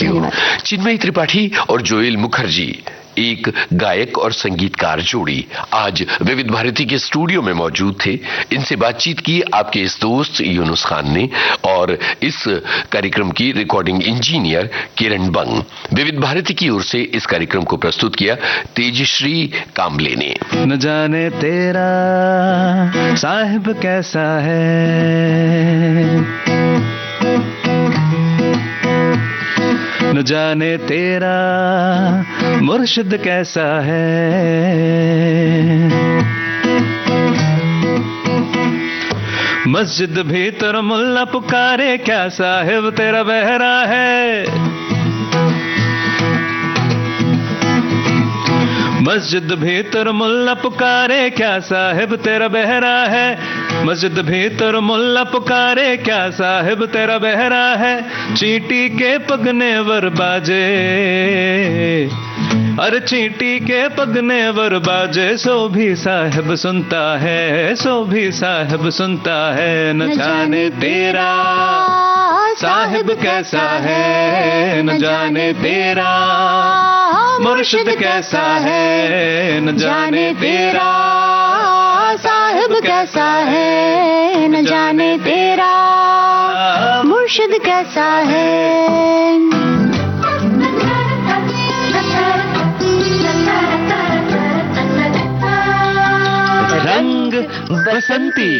Speaker 5: you.
Speaker 3: चिन्मयी त्रिपाठी और जोएल मुखर्जी, एक गायक और संगीतकार जोड़ी, आज विविध भारती के स्टूडियो में मौजूद थे। इनसे बातचीत की आपके इस दोस्त यूनुस खान ने और इस कार्यक्रम की रिकॉर्डिंग इंजीनियर किरण बंग। विविध भारती की ओर से इस कार्यक्रम को प्रस्तुत किया तेजश्री कामले ने।
Speaker 4: न जाने तेरा साहिब कैसा है, न जाने तेरा मुर्शिद कैसा है, मस्जिद भीतर मुल्ला पुकारे क्या साहिब तेरा बहरा है, मस्जिद भीतर मुल्ला पुकारे क्या साहिब तेरा बहरा है, मस्जिद भीतर मुल्ला पुकारे क्या साहिब तेरा बहरा है, चींटी के पगने वर बाजे, अरे चींटी के पगने वर बाजे, सो भी साहिब सुनता है, सो भी साहिब सुनता है, न जाने तेरा साहिब कैसा है, न जाने तेरा मुर्शिद कैसा है, न जाने तेरा साहिब कैसा है, न जाने तेरा मुर्शिद कैसा है।
Speaker 2: रंग बसंती।